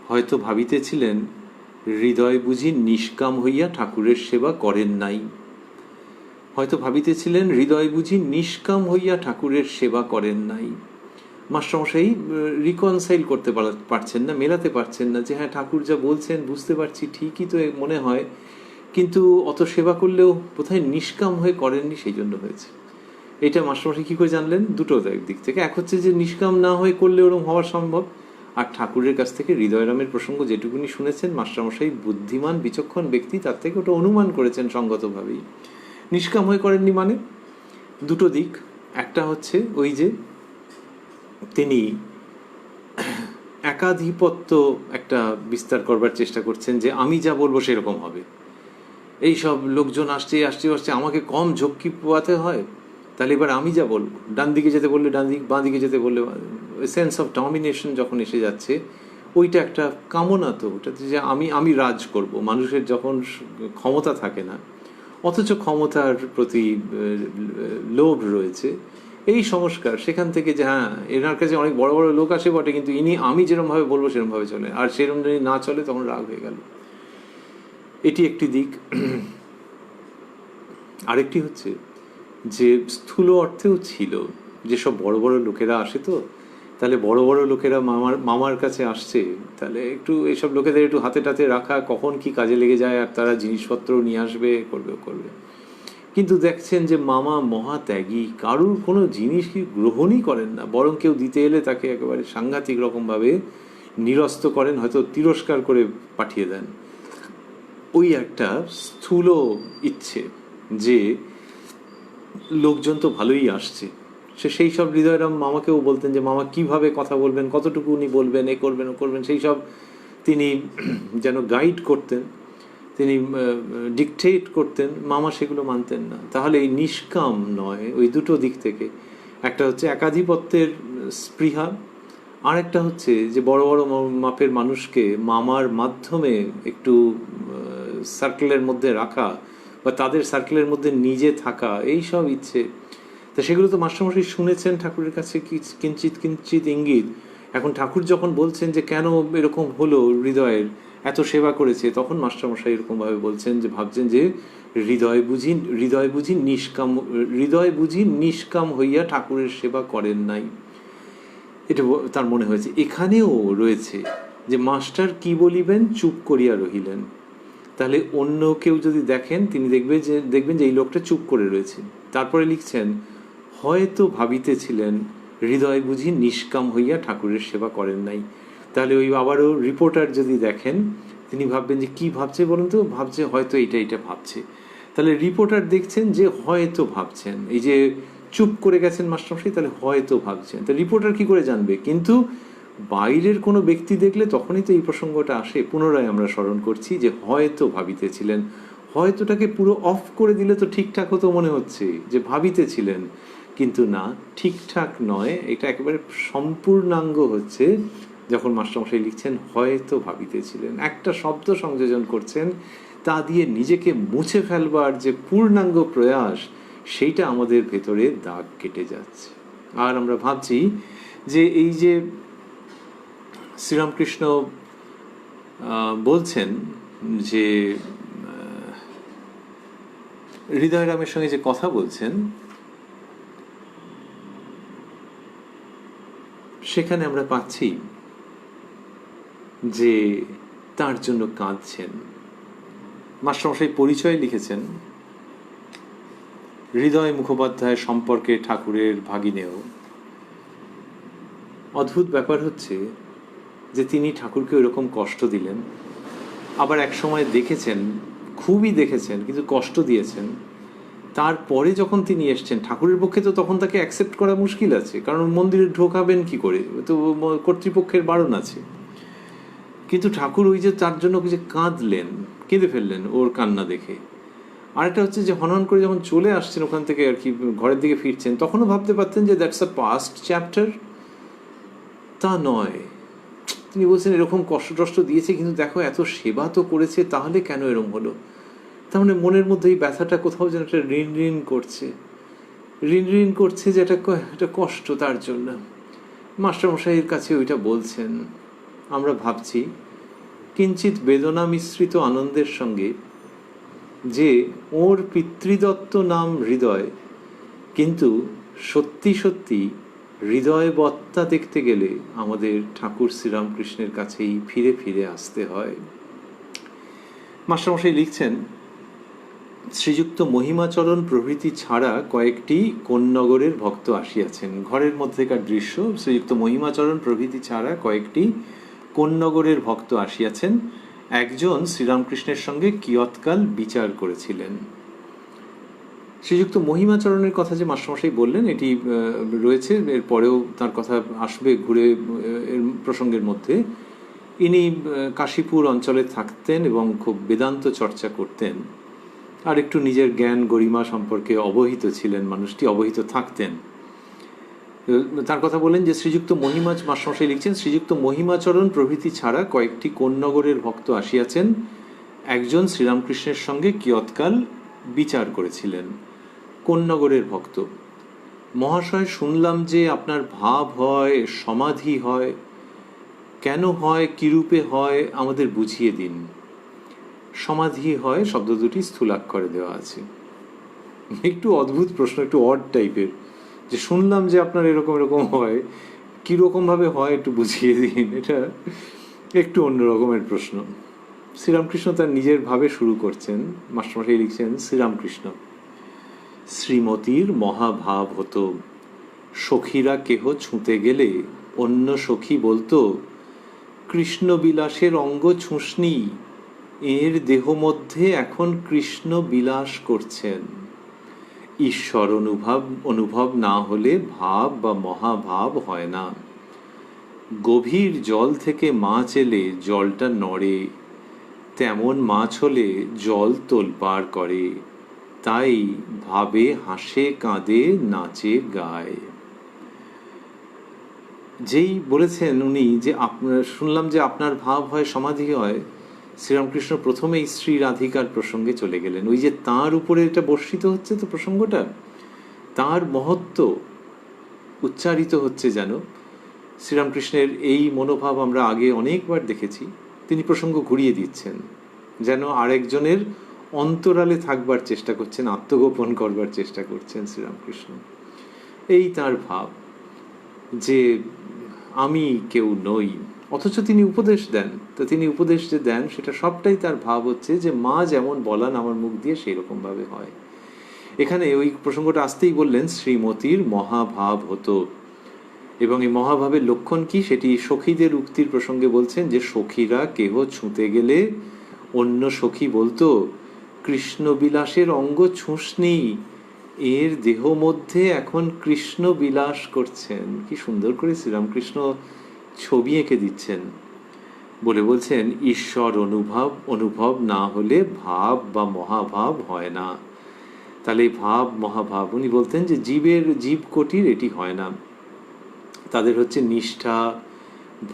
হয়তো ভাবিতেছিলেন হৃদয় বুঝি নিষ্কাম হইয়া ঠাকুরের সেবা করেন নাই। হয়তো ভাবিতেছিলেন হৃদয় বুঝি নিষ্কাম হইয়া ঠাকুরের সেবা করেন নাই। মাস্টারমশাই রিকনসাইল করতে পারছেন না, মেলাতে পারছেন না, যে হ্যাঁ ঠাকুর যা বলছেন বুঝতে পারছি, ঠিকই তো মনে হয়, কিন্তু অত সেবা করলেও বোধহয় নিষ্কাম হয়ে করেননি, সেই জন্য হয়েছে। এটা মাস্টারমশাই কী করে জানলেন? দুটো দিক থেকে। এক হচ্ছে যে নিষ্কাম না হয়ে করলে ওরকম হওয়া সম্ভব, আর ঠাকুরের কাছ থেকে হৃদয়রামের প্রসঙ্গ যেটুকুনি শুনেছেন, মাস্টারমশাই বুদ্ধিমান বিচক্ষণ ব্যক্তি, তার থেকে ওটা অনুমান করেছেন সঙ্গতভাবেই। নিষ্কাম হয়ে করেননি মানে দুটো দিক। একটা হচ্ছে ওই যে তিনি একাধিপত্য একটা বিস্তার করবার চেষ্টা করছেন, যে আমি যা বলবো সেরকম হবে। এই সব লোকজন আসছে, আমাকে কম ঝক্কি পোয়াতে হয়, তাহলে এবার আমি যা বলবো, ডান দিকে যেতে বললে ডান দিক, বাঁ দিকে যেতে বললে, সেন্স অফ ডমিনেশন যখন এসে যাচ্ছে, ওইটা একটা কামনা। তো ওটাতে যে আমি রাজ করব, মানুষের যখন ক্ষমতা থাকে না, অথচ ক্ষমতার প্রতি লোভ রয়েছে, এই সংস্কার সেখান থেকে, যে হ্যাঁ এনার কাছে অনেক বড় বড় লোক আসে বটে, কিন্তু আমি যেরকমভাবে বলবো সেরকমভাবে চলে, আর সেরকম যদি না চলে তখন রাগ হয়ে গেল। এটি একটি দিক। আরেকটি হচ্ছে যে স্থূল অর্থেও ছিল, যেসব বড় বড় লোকেরা আসে, তো তাহলে বড় বড় লোকেরা মামার কাছে আসছে, তাহলে একটু এইসব লোকেদের একটু হাতে টাতে রাখা, কখন কি কাজে লেগে যায়, আর তারা জিনিসপত্র নিয়ে আসবে, করবে। কিন্তু দেখছেন যে মামা মহাত্যাগী, কারুর কোনো জিনিস কি গ্রহণই করেন না, বরং কেউ দিতে এলে তাকে একেবারে সাংঘাতিক রকমভাবে নিরস্ত করেন, হয়তো তিরস্কার করে পাঠিয়ে দেন। ওই একটা স্থূল ইচ্ছে, যে লোকজন তো ভালোই আসছে। সেই সব হৃদয়রাম মামাকেও বলতেন যে মামা কিভাবে কথা বলবেন, কতটুকু উনি বলবেন, এ করবেন ও করবেন, সেই সব তিনি যেন গাইড করতেন, তিনি ডিকটেট করতেন। মামা সেগুলো মানতেন না। তাহলে এই নিষ্কাম নয়, ওই দুটো দিক থেকে, একটা হচ্ছে একাধিপত্যের স্পৃহা, আর একটা হচ্ছে যে বড় বড় মাপের মানুষকে মামার মাধ্যমে একটু সার্কেলের মধ্যে রাখা, বা তাদের সার্কেলের মধ্যে নিজে থাকা, এই সব ইচ্ছে। তা সেগুলো তো মাস্টারমশাই শুনেছেন ঠাকুরের কাছে, কিঞ্চিত ইঙ্গিত, এখন ঠাকুর যখন বলছেন যে কেন এরকম হলো, হৃদয়ের এত সেবা করেছে, তখন মাস্টারমশাই এরকমভাবে বলছেন যে ভাবছেন যে হৃদয় বুঝি নিষ্কাম হইয়া ঠাকুরের সেবা করেন নাই। এটা তার মনে হয়েছে। এখানেও রয়েছে যে মাস্টার কি বলিবেন, চুপ করিয়া রহিলেন। তাহলে অন্য কেউ যদি দেখেন, তিনি দেখবেন যে এই লোকটা চুপ করে রয়েছে। তারপরে লিখছেন, হয়তো ভাবিতেছিলেন হৃদয় বুঝি নিষ্কাম হইয়া ঠাকুরের সেবা করেন নাই। তাহলে ওই আবারও রিপোর্টার যদি দেখেন, তিনি ভাববেন যে কি ভাবছে বলুন তো, ভাবছে হয়তো এটা ভাবছে। তাহলে রিপোর্টার দেখছেন যে হয়তো ভাবছেন, এই যে চুপ করে গেছেন মাস্টারমশাই, তাহলে হয়তো ভাবছেন। তা রিপোর্টার কি করে জানবে? কিন্তু বাইরের কোনো ব্যক্তি দেখলে তখনই তো এই প্রসঙ্গটা আসে। পুনরায় আমরা স্মরণ করছি যে হয়তো ভাবিতেছিলেন। হয়তোটাকে পুরো অফ করে দিলে তো ঠিকঠাক হতো মনে হচ্ছে, যে ভাবিতেছিলেন, কিন্তু না, ঠিকঠাক নয়। এটা একেবারে সম্পূর্ণাঙ্গ হচ্ছে যখন মাস্টারমশাই লিখছেন হয়তো ভাবিতেছিলেন, একটা শব্দ সংযোজন করছেন, তা দিয়ে নিজেকে মুছে ফেলবার যে পূর্ণাঙ্গ প্রয়াস, সেইটা আমাদের ভেতরে দাগ কেটে যাচ্ছে। আর আমরা ভাবছি যে এই যে শ্রীরামকৃষ্ণ বলছেন যে হৃদয়রামের সঙ্গে যে কথা বলছেন, সেখানে আমরা পাচ্ছি যে তার জন্য কাঁদছেন। মাস্টারমশাই পরিচয় লিখেছেন, হৃদয় মুখোপাধ্যায় সম্পর্কে ঠাকুরের ভাগিনেও। অদ্ভুত ব্যাপার হচ্ছে যে তিনি ঠাকুরকে ওইরকম কষ্ট দিলেন, আবার এক সময় দেখেছেন, খুবই দেখেছেন, কিন্তু কষ্ট দিয়েছেন। তারপরে যখন তিনি এসছেন, ঠাকুরের পক্ষে তো তখন তাকে অ্যাকসেপ্ট করা মুশকিল আছে, কারণ মন্দিরে ঢোকাবেন কি করে, তো কর্তৃপক্ষের বারণ আছে। কিন্তু ঠাকুর ওই যে তার জন্য যে কাঁদলেন, কেঁদে ফেললেন ওর কান্না দেখে। আরেকটা হচ্ছে যে হনন করে যখন চলে আসছেন ওখান থেকে আর কি, ঘরের দিকে ফিরছেন, তখনও ভাবতে পারতেন যে দ্যাটস আ পাস্ট চ্যাপ্টার। তা নয়, তিনি বলছেন এরকম কষ্ট টষ্ট দিয়েছে, কিন্তু দেখো এত সেবা তো করেছে, তাহলে কেন এরকম হলো? তার মানে মনের মধ্যে এই ব্যথাটা কোথাও যেন একটা ঋণ করছে যে এটা কষ্ট তার জন্য। মাস্টারমশাইয়ের কাছে ওইটা বলছেন। আমরা ভাবছি কিঞ্চিত বেদনা মিশ্রিত আনন্দের সঙ্গে যে ওর পিতৃদত্ত নাম হৃদয়, কিন্তু সত্যি সত্যি হৃদয়বত্তা দেখতে গেলে আমাদের ঠাকুর শ্রীরামকৃষ্ণের কাছেই ফিরে ফিরে আসতে হয়। মাস্টারমশাই লিখছেন, শ্রীযুক্ত মহিমাচরণ প্রভৃতি ছাড়া কয়েকটি কোন্নগরের ভক্ত আসিয়াছেন। ঘরের মধ্যেকার দৃশ্য, শ্রীযুক্ত মহিমাচরণ প্রভৃতি ছাড়া কয়েকটি কোন্নগরের ভক্ত আসিয়াছেন। একজন শ্রীরামকৃষ্ণের সঙ্গে কিয়ৎকাল বিচার করেছিলেন। শ্রীযুক্ত মহিমাচরণের কথা যে মাস্টারমশাই বললেন, এটি রয়েছে, এরপরেও তার কথা আসবে ঘুরে এর প্রসঙ্গের মধ্যে। ইনি কাশীপুর অঞ্চলে থাকতেন এবং খুব বেদান্ত চর্চা করতেন, আর একটু নিজের জ্ঞান গরিমা সম্পর্কে অবহিত ছিলেন, মানুষটি অবহিত থাকতেন। তার কথা বলেন যে শ্রীযুক্ত মাস্টারমশাই লিখছেন, শ্রীযুক্ত মহিমাচরণ প্রভৃতি ছাড়া কয়েকটি কোন্নগরের ভক্ত আসিয়াছেন। একজন শ্রীরামকৃষ্ণের সঙ্গে কিয়ৎকাল বিচার করেছিলেন। কোন্নগরের ভক্ত: মহাশয়, শুনলাম যে আপনার ভাব হয়, সমাধি হয়। কেন হয়, কিরূপে হয়, আমাদের বুঝিয়ে দিন। সমাধি হয় শব্দ দুটি স্থূলাক্ষরে দেওয়া আছে। একটু অদ্ভুত প্রশ্ন, একটু অড টাইপের, যে শুনলাম যে আপনার এরকম এরকম হয়, কীরকমভাবে হয় একটু বুঝিয়ে দিন। এটা একটু অন্য রকমের প্রশ্ন। শ্রীরামকৃষ্ণ তার নিজের ভাবে শুরু করছেন। মাস্টারমশাই লিখছেন, শ্রীরামকৃষ্ণ: শ্রীমতীর মহাভাব হতো। সখীরা কেহ ছুঁতে গেলে অন্য সখী বলতো, কৃষ্ণবিলাসের অঙ্গ ছুঁসনি, এর দেহ মধ্যে এখন কৃষ্ণ বিলাস করছেন। ঈশ্বর অনুভব না হলে ভাব বা মহাভাব হয় না। গভীর জল থেকে মাছ এলে জলটা নড়ে, তেমন মাছ হলে জল তোলপাড় করে, তাই ভাবে হাসে, কাঁদে, নাচে, গায়। যেই বলেছেন উনি যে শুনলাম যে আপনার ভাব হয়, সমাধি হয়, শ্রীরামকৃষ্ণ প্রথমেই শ্রী রাধিকার প্রসঙ্গে চলে গেলেন। ওই যে তাঁর উপরে এটা বর্ষিত হচ্ছে, তো প্রসঙ্গটা তাঁর মহত্ব উচ্চারিত হচ্ছে যেন, শ্রীরামকৃষ্ণের এই মনোভাব আমরা আগে অনেকবার দেখেছি। তিনি প্রসঙ্গ ঘুরিয়ে দিচ্ছেন, যেন আরেকজনের অন্তরালে থাকবার চেষ্টা করছেন, আত্মগোপন করবার চেষ্টা করছেন শ্রীরামকৃষ্ণ। এই তার ভাব যে আমি কেউ নই, অথচ তিনি উপদেশ দেন। তো তিনি উপদেশ যে দেন সেটা সবটাই তার ভাব হচ্ছে যে মা যেমন বলান আমার মুখ দিয়ে সেই রকমভাবে হয়। এখানে ওই প্রসঙ্গটা আসতেই বললেন শ্রীমতীর মহাভাব হতো, এবং এই মহাভাবের লক্ষণ কি সেটি সখীদের উক্তির প্রসঙ্গে বলছেন যে সখীরা কেহ ছুঁতে গেলে অন্য সখী বলতো কৃষ্ণ বিলাসের অঙ্গ ছুঁসনি, এর দেহ মধ্যে এখন কৃষ্ণ বিলাস করছেন। কি সুন্দর করে শ্রীরামকৃষ্ণ ছবি এঁকে দিচ্ছেন, বলে বলছেন ঈশ্বর অনুভব না হলে ভাব বা মহাভাব হয় না। তাহলে ভাব মহাভাব, উনি বলতেন যে জীব কোটির এটি হয় না। তাদের হচ্ছে নিষ্ঠা,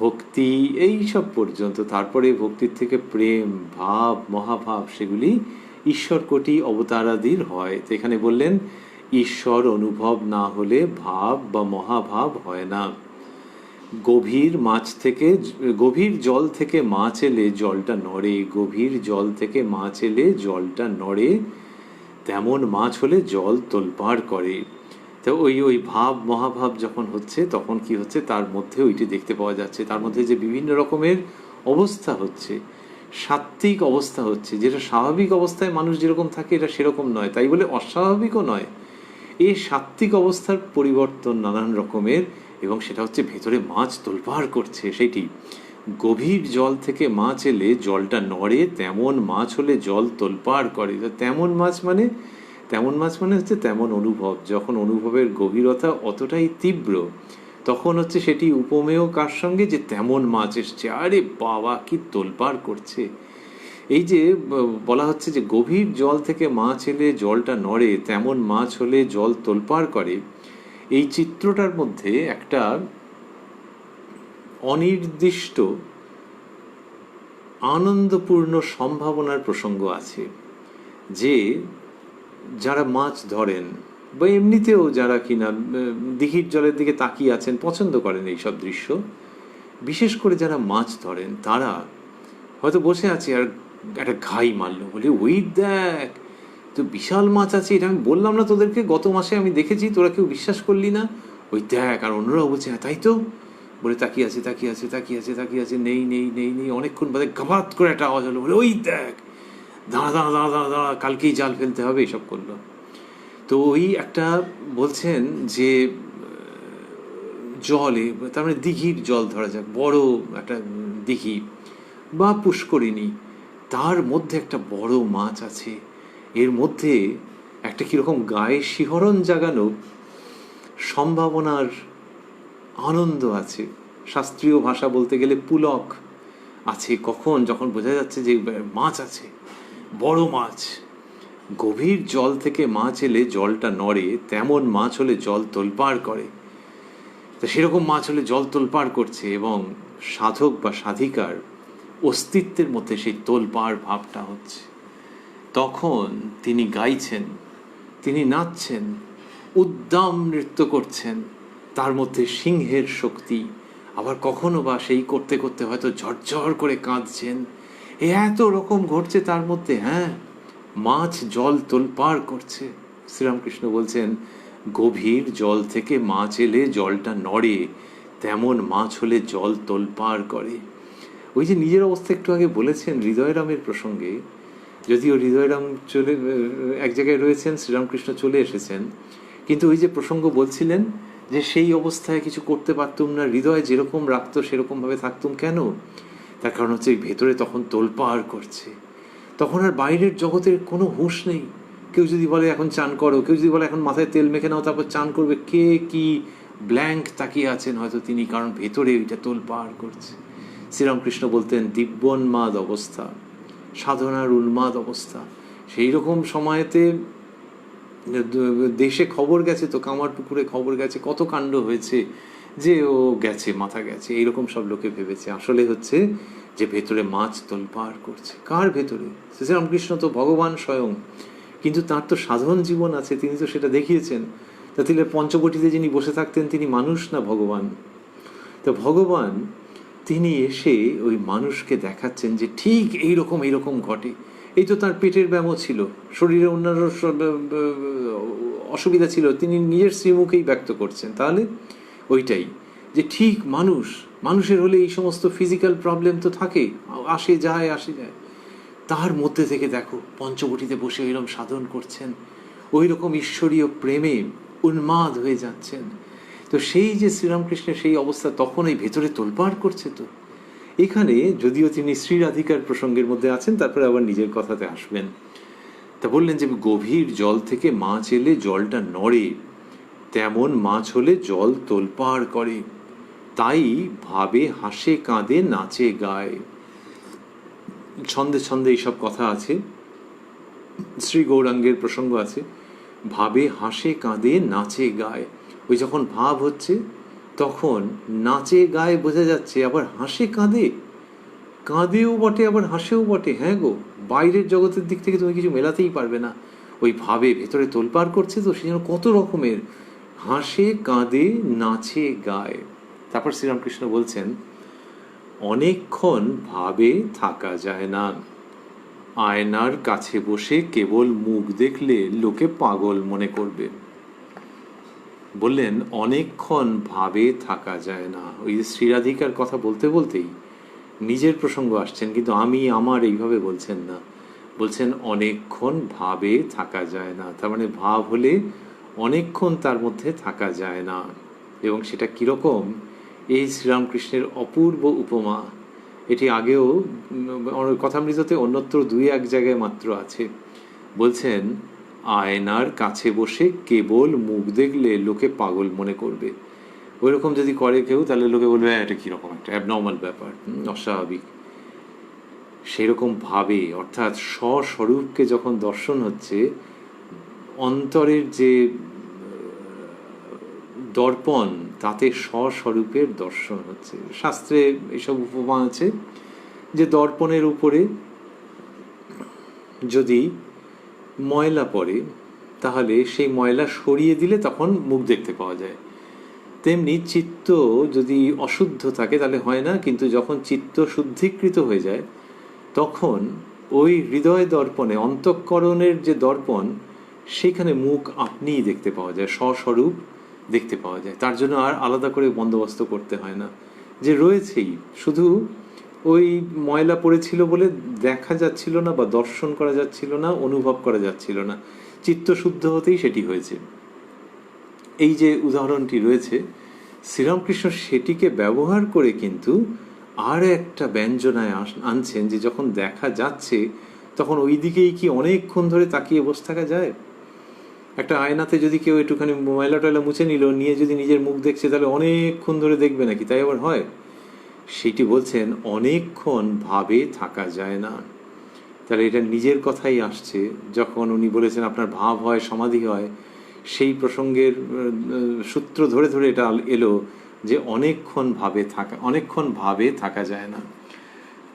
ভক্তি, এই সব পর্যন্ত, তারপরে ভক্তির থেকে প্রেম, ভাব, মহাভাব, সেগুলি ঈশ্বর কোটি অবতারাদির হয়। তো এখানে বললেন ঈশ্বর অনুভব না হলে ভাব বা মহাভাব হয় না। গভীর জল থেকে মাছ এলে জলটা নড়ে, গভীর জল থেকে মাছ এলে জলটা নড়ে, তেমন মাছ হলে জল তোলপাড় করে। তো ওই ভাব মহাভাব যখন হচ্ছে তখন কি হচ্ছে, তার মধ্যে ওইটি দেখতে পাওয়া যাচ্ছে। তার মধ্যে যে বিভিন্ন রকমের অবস্থা হচ্ছে, সাত্ত্বিক অবস্থা হচ্ছে, যেটা স্বাভাবিক অবস্থায় মানুষ যেরকম থাকে এটা সেরকম নয়, তাই বলে অস্বাভাবিকও নয়। এই সাত্ত্বিক অবস্থার পরিবর্তন নানান রকমের, এবং সেটা হচ্ছে ভেতরে মাছ তোলপাড় করছে। সেইটি গভীর জল থেকে মাছ এলে জলটা নড়ে, তেমন মাছ হলে জল তোলপাড় করে। তেমন মাছ মানে হচ্ছে তেমন অনুভব। যখন অনুভবের গভীরতা অতটাই তীব্র তখন হচ্ছে সেটি উপমেয় কার সঙ্গে, যে তেমন মাছ এসছে, আরে বাবা কি তোলপাড় করছে। এই যে বলা হচ্ছে যে গভীর জল থেকে মাছ এলে জলটা নড়ে, তেমন মাছ হলে জল তোলপাড় করে, এই চিত্রটার মধ্যে একটা অনির্দিষ্ট আনন্দপূর্ণ সম্ভাবনার প্রসঙ্গ আছে। যে যারা মাছ ধরেন বা এমনিতেও যারা কিনা দিঘির জলের দিকে তাকিয়ে আছেন, পছন্দ করেন এইসব দৃশ্য, বিশেষ করে যারা মাছ ধরেন তারা হয়তো বসে আছে আর একটা ঘাই মারলো, বলে ওই দেখ তো বিশাল মাছ আছে, এটা আমি বললাম না তোদেরকে, গত মাসে আমি দেখেছি, তোরা কেউ বিশ্বাস করলি না, ওই দেখ। আর অন্যরাও বলছে হ্যাঁ তাই তো, বলে তাকিয়ে আছে, নেই। অনেকক্ষণ বাদে গাবাত করে একটা আওয়াজ হলো, বলে ওই দেখ, দাঁড়া, কালকেই জাল ফেলতে হবে, এসব করলো। তো ওই একটা বলছেন যে জলে, তার মানে দিঘির জল ধরা যাক, বড় একটা দিঘি বা পুষ্করিণী, তার মধ্যে একটা বড় মাছ আছে, এর মধ্যে একটা কীরকম গায়ে শিহরণ জাগানো সম্ভাবনার আনন্দ আছে। শাস্ত্রীয় ভাষা বলতে গেলে পুলক আছে। যখন বোঝা যাচ্ছে যে মাছ আছে, বড় মাছ। গভীর জল থেকে মাছ এলে জলটা নড়ে, তেমন মাছ হলে জল তোলপাড় করে। তো সেরকম মাছ হলে জল তোলপাড় করছে, এবং সাধক বা সাধিকার অস্তিত্বের মধ্যে সেই তোলপাড় ভাবটা হচ্ছে। তখন তিনি গাইছেন, তিনি নাচছেন, উদ্দাম নৃত্য করছেন, তার মধ্যে সিংহের শক্তি। আবার কখনো বা সেই করতে করতে হয়তো ঝরঝর করে কাঁদছেন। এত রকম ঘটছে তার মধ্যে। হ্যাঁ, মাছ জল তোলপাড় করছে। শ্রীরামকৃষ্ণ বলছেন গভীর জল থেকে মাছ এলে জলটা নড়ে, তেমন মাছ হলে জল তোলপাড় করে। ওই যে নিজের অবস্থা একটু আগে বলেছেন হৃদয়রামের প্রসঙ্গে, যদিও হৃদয়রাম এক জায়গায় রয়েছেন, শ্রীরামকৃষ্ণ চলে এসেছেন, কিন্তু ওই যে প্রসঙ্গ বলছিলেন যে সেই অবস্থায় কিছু করতে পারতুম না, হৃদয় যেরকম রাখতো সেরকমভাবে থাকতুম কেন, তার কারণ হচ্ছে ভেতরে তখন তোলপাড় করছে। তখন আর বাইরের জগতের কোনো হুঁশ নেই। কেউ যদি বলে এখন চান করো, কেউ যদি বলে এখন মাথায় তেল মেখে নাও তারপর চান করবে, কে কি ব্ল্যাঙ্ক তাকিয়ে আছেন হয়তো তিনি, কারণ ভেতরে ওইটা তোলপাড় করছে। শ্রীরামকৃষ্ণ বলতেন দিব্যোন্মাদ অবস্থা, সাধনার উন্মাদ অবস্থা। সেই রকম সময়েতে দেশে খবর গেছে, তো কামারপুকুরে খবর গেছে, কত কাণ্ড হয়েছে, যে ও গেছে, মাথা গেছে, এইরকম সব লোকে ভেবেছে। আসলে হচ্ছে যে ভেতরে মাছ তোলপাড় করছে। কার ভেতরে? শ্রীরামকৃষ্ণ তো ভগবান স্বয়ং, কিন্তু তার তো সাধন জীবন আছে, তিনি তো সেটা দেখিয়েছেন। তা তাহলে পঞ্চবটিতে যিনি বসে থাকতেন তিনি মানুষ না ভগবান? তো ভগবান তিনি এসে ওই মানুষকে দেখাচ্ছেন যে ঠিক এইরকম এইরকম ঘটে। এই তো তার পেটের ব্যামো ছিল, শরীরে অন্যান্য অসুবিধা ছিল, তিনি নিজের শ্রীমুখেই ব্যক্ত করছেন। তাহলে ওইটাই যে ঠিক মানুষের হলে এই সমস্ত ফিজিক্যাল প্রবলেম তো থাকে, আসে যায়। তার মধ্যে থেকে দেখো পঞ্চবটিতে বসে ওইরকম সাধন করছেন, ওই রকম ঈশ্বরীয় প্রেমে উন্মাদ হয়ে যাচ্ছেন। তো সেই যে শ্রীরামকৃষ্ণের সেই অবস্থা তখন এই ভেতরে তোলপাড় করছে। তো এখানে যদিও তিনি শ্রী রাধিকার প্রসঙ্গের মধ্যে আছেন, তারপরে আবার নিজের কথাতে আসবেন। তা বললেন যে গভীর জল থেকে মাছ এলে জলটা নড়ে, তেমন মাছ হলে জল তোলপাড় করে, তাই ভাবে হাসে কাঁদে নাচে গায়। ছন্দে ছন্দে এইসব কথা আছে, শ্রী গৌরাঙ্গের প্রসঙ্গ আছে। ভাবে হাসে কাঁদে নাচে গায়, ওই যখন ভাব হচ্ছে তখন নাচে গায়ে বোঝা যাচ্ছে, আবার হাসে কাঁদেও বটে আবার হাসেও বটে। হ্যাঁ গো, বাইরের জগতের দিক থেকে তুমি কিছু মেলাতেই পারবে না, ওই ভাবে ভেতরে তোলপাড় করছে। তো সেই জন্য কত রকমের হাসে কাঁদে নাচে গায়। তারপর শ্রীরামকৃষ্ণ বলছেন, অনেকক্ষণ ভাবে থাকা যায় না, আয়নার কাছে বসে কেবল মুখ দেখলে লোকে পাগল মনে করবে। বললেন অনেকক্ষণ ভাবে থাকা যায় না, ওই যে শ্রীরাধিকার কথা বলতে বলতেই নিজের প্রসঙ্গ আসছেন, কিন্তু আমি আমার এইভাবে বলছেন না, বলছেন অনেকক্ষণ ভাবে থাকা যায় না। তার মানে ভাব হলে অনেকক্ষণ তার মধ্যে থাকা যায় না। এবং সেটা কীরকম, এই শ্রীরামকৃষ্ণের অপূর্ব উপমা, এটি আগেও কথামৃততে অন্যত্র 2-1 জায়গায় মাত্র আছে। বলছেন আয়নার কাছে বসে কেবল মুখ দেখলে লোকে পাগল মনে করবে। ওই রকম যদি করে কেউ, তাহলে লোকে বলবে এটা কীরকম একটা অ্যাবনর্মাল ব্যাপার, অস্বাভাবিক। সেরকম ভাবে, অর্থাৎ স্বস্বরূপকে যখন দর্শন হচ্ছে, অন্তরের যে দর্পণ, তাতে স্বস্বরূপের দর্শন হচ্ছে। শাস্ত্রে এসব উপমা আছে যে দর্পণের উপরে যদি ময়লা পড়ে, তাহলে সেই ময়লা সরিয়ে দিলে তখন মুখ দেখতে পাওয়া যায়। তেমনি চিত্ত যদি অশুদ্ধ থাকে তাহলে হয় না, কিন্তু যখন চিত্ত শুদ্ধীকৃত হয়ে যায় তখন ওই হৃদয় দর্পণে, অন্তঃকরণের যে দর্পণ, সেখানে মুখ আপনিই দেখতে পাওয়া যায়, স্বস্বরূপ দেখতে পাওয়া যায়। তার জন্য আর আলাদা করে বন্দোবস্ত করতে হয় না, যে রয়েছেই, শুধু ওই ময়লা পড়েছিল বলে দেখা যাচ্ছিল না বা দর্শন করা যাচ্ছিল না, অনুভব করা যাচ্ছিল না, চিত্ত শুদ্ধ হতেই সেটি হয়েছে। এই যে উদাহরণটি রয়েছে, শ্রীরামকৃষ্ণ সেটিকে ব্যবহার করে কিন্তু আর একটা ব্যঞ্জনায় আনছেন, যে যখন দেখা যাচ্ছে তখন ওই দিকেই কি অনেকক্ষণ ধরে তাকিয়ে বসে থাকা যায়? একটা আয়নাতে যদি কেউ একটুখানি ময়লা টয়লা মুছে নিয়ে যদি নিজের মুখ দেখছে, তাহলে অনেকক্ষণ ধরে দেখবে নাকি? তাই আবার হয়? সেটি বলছেন অনেকক্ষণ ভাবে থাকা যায় না। তাহলে এটা নিজের কথাই আসছে, যখন উনি বলেছেন আপনার ভাব হয়, সমাধি হয়, সেই প্রসঙ্গের সূত্র ধরে ধরে এটা এলো যে অনেকক্ষণ ভাবে থাকা যায় না।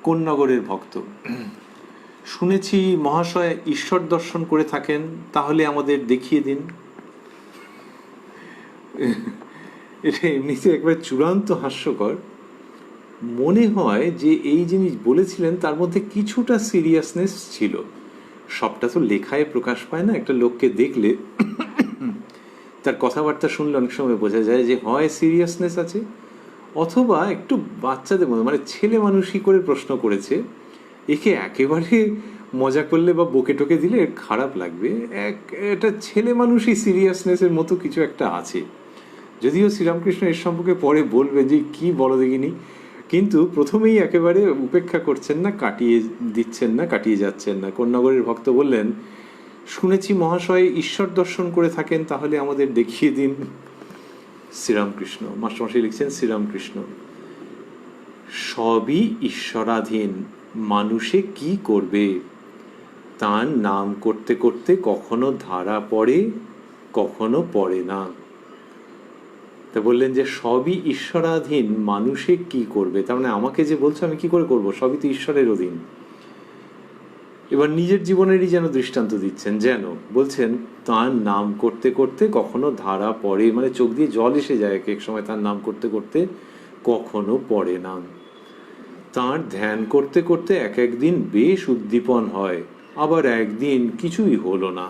কোন নগরের ভক্ত? শুনেছি মহাশয় ঈশ্বর দর্শন করে থাকেন, তাহলে আমাদের দেখিয়ে দিন। এটা এমনিতে একবার চূড়ান্ত হাস্যকর। মনে হয় যে এই জিনিস বলেছিলেন তার মধ্যে কিছুটা সিরিয়াসনেস ছিল। সবটা তো লেখায় প্রকাশ পায় না। একটা লোককে দেখলে, তার কথাবার্তা শুনলে অনেক সময় বোঝা যায় যে হয় সিরিয়াসনেস আছে, অথবা একটু বাচ্চাদের মতো, মানে ছেলে মানুষই করে প্রশ্ন করেছে। একে একেবারে মজা করলে বা বকে টকে দিলে খারাপ লাগবে। এটা ছেলে মানুষই সিরিয়াসনেসের মতো কিছু একটা আছে। যদিও শ্রীরামকৃষ্ণ এর সম্পর্কে পরে বলবেন যে কি বলো দেখিনি, কিন্তু প্রথমেই একেবারে উপেক্ষা করছেন না, কাটিয়ে যাচ্ছেন না। কোন্নগরের ভক্ত বললেন, শুনেছি মহাশয় ঈশ্বর দর্শন করে থাকেন, তাহলে আমাদের দেখিয়ে দিন। শ্রীরামকৃষ্ণ, মাস্টারমশাই লিখছেন, শ্রীরামকৃষ্ণ, সবই ঈশ্বরাধীন, মানুষে কি করবে? তার নাম করতে করতে কখনো ধারা পড়ে, কখনো পড়ে না। তা বললেন যে সবই ঈশ্বরাধীন, মানুষে কি করবে? তার মানে আমাকে যে বলছো আমি কি করে করবো? সবই তো ঈশ্বরের অধীন। এবার নিজের জীবনেরই যেন দৃষ্টান্ত দিচ্ছেন, যেন বলছেন তার নাম করতে করতে কখনো ধারা পড়ে, মানে চোখ দিয়ে জল এসে যায় এক এক সময় তার নাম করতে করতে, কখনো পড়ে না। তার ধ্যান করতে করতে এক একদিন বেশ উদ্দীপন হয়, আবার একদিন কিছুই হলো না।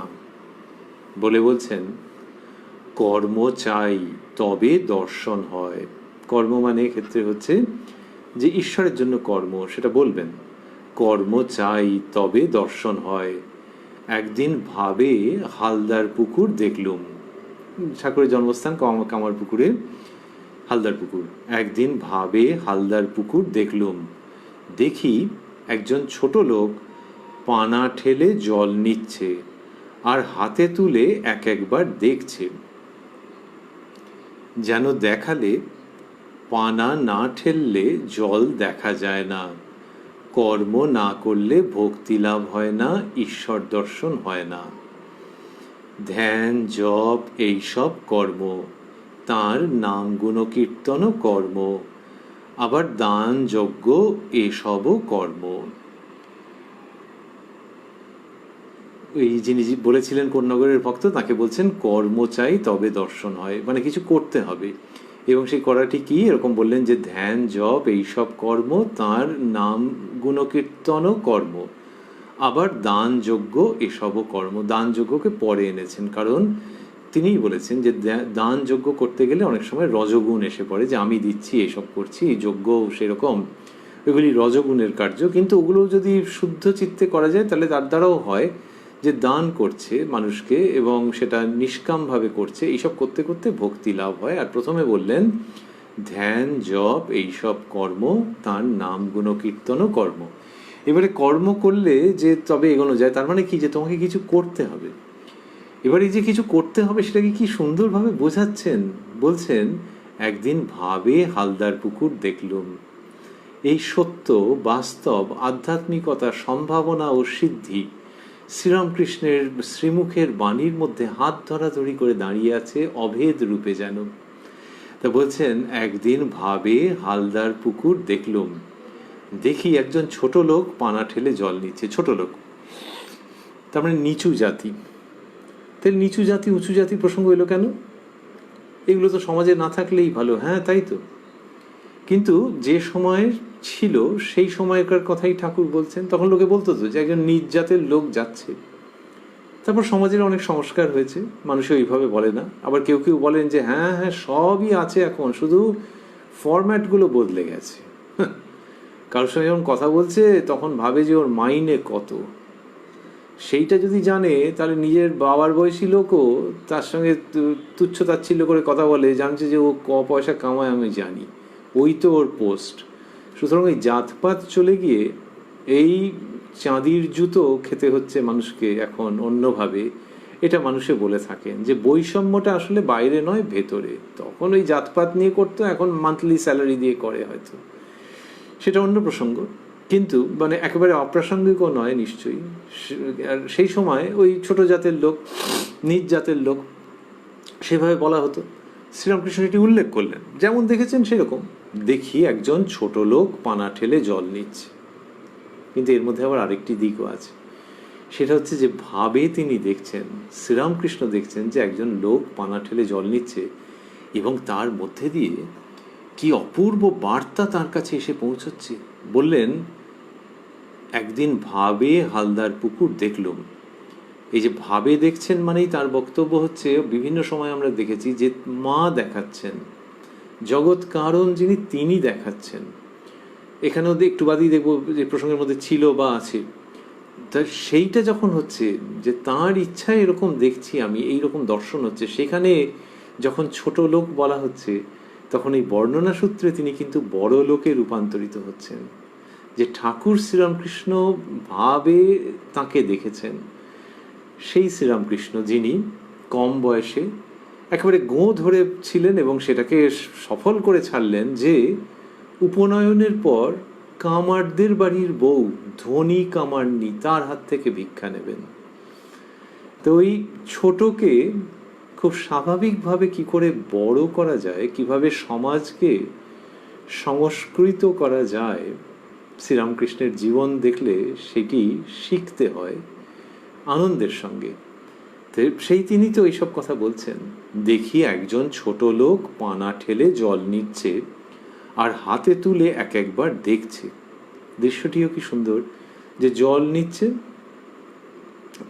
বলে বলছেন, কর্ম চাই তবে দর্শন হয়। কর্ম মানে ক্ষেত্রে হচ্ছে যে ঈশ্বরের জন্য কর্ম, সেটা বলবেন। কর্ম চাই তবে দর্শন হয়। একদিন ভাবে হালদার পুকুর দেখলুম। ঠাকুরের জন্মস্থান কামারপুকুরে হালদার পুকুর। একদিন ভাবে হালদার পুকুর দেখলুম। দেখি একজন ছোট লোক পানা ঠেলে জল নিচ্ছে আর হাতে তুলে এক একবার দেখছে। যেন দেখালে পানা না ঠেললে জল দেখা যায় না, কর্ম না করলে ভক্তি লাভ হয় না, ঈশ্বর দর্শন হয় না। ধ্যান জপ এইসব কর্ম, তাঁর নাম গুণকীর্তনও কর্ম, আবার দান যজ্ঞ এসবও কর্ম। এই যিনি বলেছিলেন কোন্নগরের ভক্ত, তাকে বলছেন কর্ম চাই তবে দর্শন হয়, মানে কিছু করতে হবে। এবং সেই করাটি কি, এরকম বললেন যে ধ্যান জপ এইসব কর্ম, তাঁর নাম গুণকীর্তনও কর্ম, আবার দান যজ্ঞ এসবও কর্ম। দান যজ্ঞকে পরে এনেছেন, কারণ তিনিই বলেছেন যে দান যজ্ঞ করতে গেলে অনেক সময় রজগুণ এসে পড়ে, যে আমি দিচ্ছি, এসব করছি, যজ্ঞ সেরকম, এগুলি রজগুণের কার্য। কিন্তু ওগুলো যদি শুদ্ধ চিত্তে করা যায় তাহলে তার দ্বারাও হয়, যে দান করছে মানুষকে এবং সেটা নিষ্কামভাবে করছে, এইসব করতে করতে ভক্তি লাভ হয়। আর প্রথমে বললেন ধ্যান জপ এইসব কর্ম, তার নাম গুণকীর্তনও কর্ম। এবারে কর্ম করলে যে তবে এগোনো যায়, তার মানে কি, যে তোমাকে কিছু করতে হবে। এবার এই যে কিছু করতে হবে সেটাকে কি সুন্দরভাবে বোঝাচ্ছেন। বলছেন একদিন ভাবে হালদার পুকুর দেখলুম। এই সত্য, বাস্তব, আধ্যাত্মিকতা, সম্ভাবনা ও সিদ্ধি শ্রীরামকৃষ্ণের শ্রীমুখের বাণীর মধ্যে হাত ধরাধরি করে দাঁড়িয়ে আছে অভেদ রূপে যেন। তা বলছেন একদিন ভাবে হালদার পুকুর দেখলুম। দেখি একজন ছোট লোক পানা ঠেলে জল নিচ্ছে। ছোট লোক তার মানে নিচু জাতি। তাহলে নিচু জাতি উঁচু জাতি প্রসঙ্গ এলো কেন? এগুলো তো সমাজে না থাকলেই ভালো। হ্যাঁ, তাই তো। কিন্তু যে সময় ছিল সেই সময়কার কথাই ঠাকুর বলছেন। তখন লোকে বলতো তো যে একজন নিজ জাতের লোক যাচ্ছে। তারপর সমাজের অনেক সংস্কার হয়েছে, মানুষও এইভাবে বলে না। আবার কেউ কেউ বলেন যে হ্যাঁ হ্যাঁ সবই আছে এখন, শুধু ফরম্যাটগুলো বদলে গেছে। কারোর সঙ্গে যখন কথা বলছে তখন ভাবে যে ওর মাইনে কত, সেইটা যদি জানে তাহলে নিজের বাবার বয়সী লোকও তার সঙ্গে তুচ্ছ তাচ্ছিল্য করে কথা বলে, জানছে যে ও পয়সা কামায় আমি জানি, ওই তো ওর পোস্ট। সুতরাং এই জাতপাত চলে গিয়ে এই চাঁদির জুতো খেতে হচ্ছে মানুষকে এখন অন্যভাবে। এটা মানুষে বলে থাকেন যে বৈষম্যটা আসলে বাইরে নয়, ভেতরে। তখন ওই জাতপাত নিয়ে করতো, এখন মান্থলি স্যালারি দিয়ে করে হয়তো, সেটা অন্য প্রসঙ্গ। কিন্তু মানে একেবারে অপ্রাসঙ্গিকও নয় নিশ্চয়ই। আর সেই সময় ওই ছোট জাতের লোক, নিজ জাতের লোক, সেভাবে বলা হতো। শ্রীরামকৃষ্ণ এটি উল্লেখ করলেন, যেমন দেখেছেন সেরকম। দেখি একজন ছোট লোক পানা ঠেলে জল নিচ্ছে। কিন্তু এর মধ্যে আবার আরেকটি দিকও আছে, সেটা হচ্ছে যে ভাবে তিনি দেখছেন, শ্রীরামকৃষ্ণ দেখছেন যে একজন লোক পানা ঠেলে জল নিচ্ছে এবং তার মধ্যে দিয়ে কি অপূর্ব বার্তা তার কাছে এসে পৌঁছচ্ছে। বললেন একদিন ভাবে হালদার পুকুর দেখলুম। এই যে ভাবে দেখছেন মানেই তার বক্তব্য হচ্ছে, বিভিন্ন সময় আমরা দেখেছি যে মা দেখাচ্ছেন, জগৎ কারণ যিনি তিনি দেখাচ্ছেন। এখানেও একটু বাদেই দেখবো যে প্রসঙ্গের মধ্যে ছিল বা আছে। তা সেইটা যখন হচ্ছে যে তাঁর ইচ্ছায় এরকম দেখছি আমি, এইরকম দর্শন হচ্ছে, সেখানে যখন ছোট লোক বলা হচ্ছে তখন এই বর্ণনা সূত্রে তিনি কিন্তু বড় লোকে রূপান্তরিত হচ্ছেন। যে ঠাকুর শ্রীরামকৃষ্ণ ভাবে তাকে দেখেছেন, সেই শ্রীরামকৃষ্ণ যিনি কম বয়সে একেবারে গোঁ ধরে ছিলেন এবং সেটাকে সফল করে ছাড়লেন, যে উপনয়নের পর কামারদের বাড়ির বউ ধনী কামারনি তার হাত থেকে ভিক্ষা নেবেন। তো ওই ছোটকে খুব স্বাভাবিকভাবে কি করে বড় করা যায়, কিভাবে সমাজকে সংস্কৃত করা যায়, শ্রীরামকৃষ্ণের জীবন দেখলে সেটি শিখতে হয় আনন্দের সঙ্গে। সেই তিনি তো এইসব কথা বলছেন। দেখি একজন ছোট লোক পানা ঠেলে জল নিচ্ছে আর হাতে তুলে এক একবার দেখছে। দৃশ্যটিও কি সুন্দর, যে জল নিচ্ছে,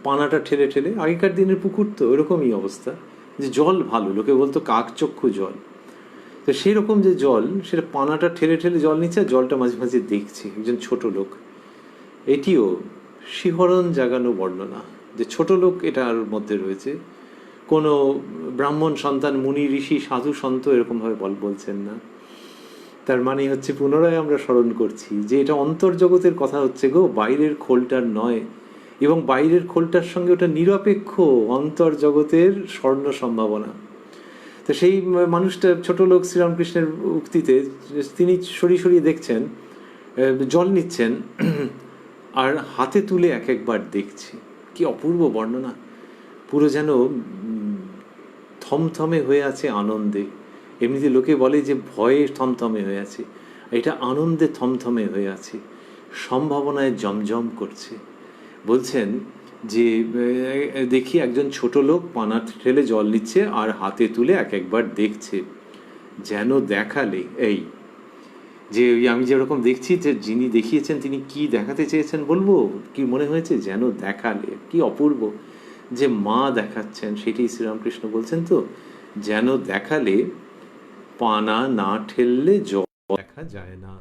পানাটা ঠেলে ঠেলে, আগেকার দিনের পুকুর তো এরকমই অবস্থা, যে জল ভালো, লোকে বলতো কাকচক্ষু জল, তো সেই রকম যে জল, সেটা পানাটা ঠেলে ঠেলে জল নিচ্ছে, আর জলটা মাঝে মাঝে দেখছে একজন ছোট লোক। এটিও শিহরণ জাগানো বর্ণনা, যে ছোট লোক এটার মধ্যে রয়েছে। কোনো ব্রাহ্মণ সন্তান, মুনি ঋষি সাধু সন্ত এরকমভাবে বলছেন না। তার মানে হচ্ছে, পুনরায় আমরা স্মরণ করছি যে এটা অন্তর্জগতের কথা হচ্ছে গো, বাইরের খোলটার নয়। এবং বাইরের খোলটার সঙ্গে ওটা নিরপেক্ষ অন্তর্জগতের স্বর্ণ সম্ভাবনা। তো সেই মানুষটা, ছোট লোক, শ্রীরামকৃষ্ণের উক্তিতে তিনি সরিয়ে সরিয়ে দেখছেন, জল নিচ্ছেন, আর হাতে তুলে এক একবার দেখছে। কি অপূর্ব বর্ণনা! পুরো যেন থমথমে হয়ে আছে আনন্দে। এমনিতে লোকে বলে যে ভয়ে থমথমে হয়ে আছে, এটা আনন্দে থমথমে হয়ে আছে, সম্ভাবনায় জমজম করছে। বলছেন যে দেখি একজন ছোট লোক পানা ঠেলে জল নিচ্ছে আর হাতে তুলে এক একবার দেখছে, যেন দেখালে। এই যে আমি যেরকম দেখছি, যে যিনি দেখিয়েছেন তিনি কি দেখাতে চেয়েছেন বলবো, কি মনে হয়েছে, যেন দেখালে। কি অপূর্ব যে মা দেখাচ্ছেন, সেটি শ্রীরামকৃষ্ণ বলছেন তো, যেন দেখালে পানা না ঠেললে জল দেখা যায় না,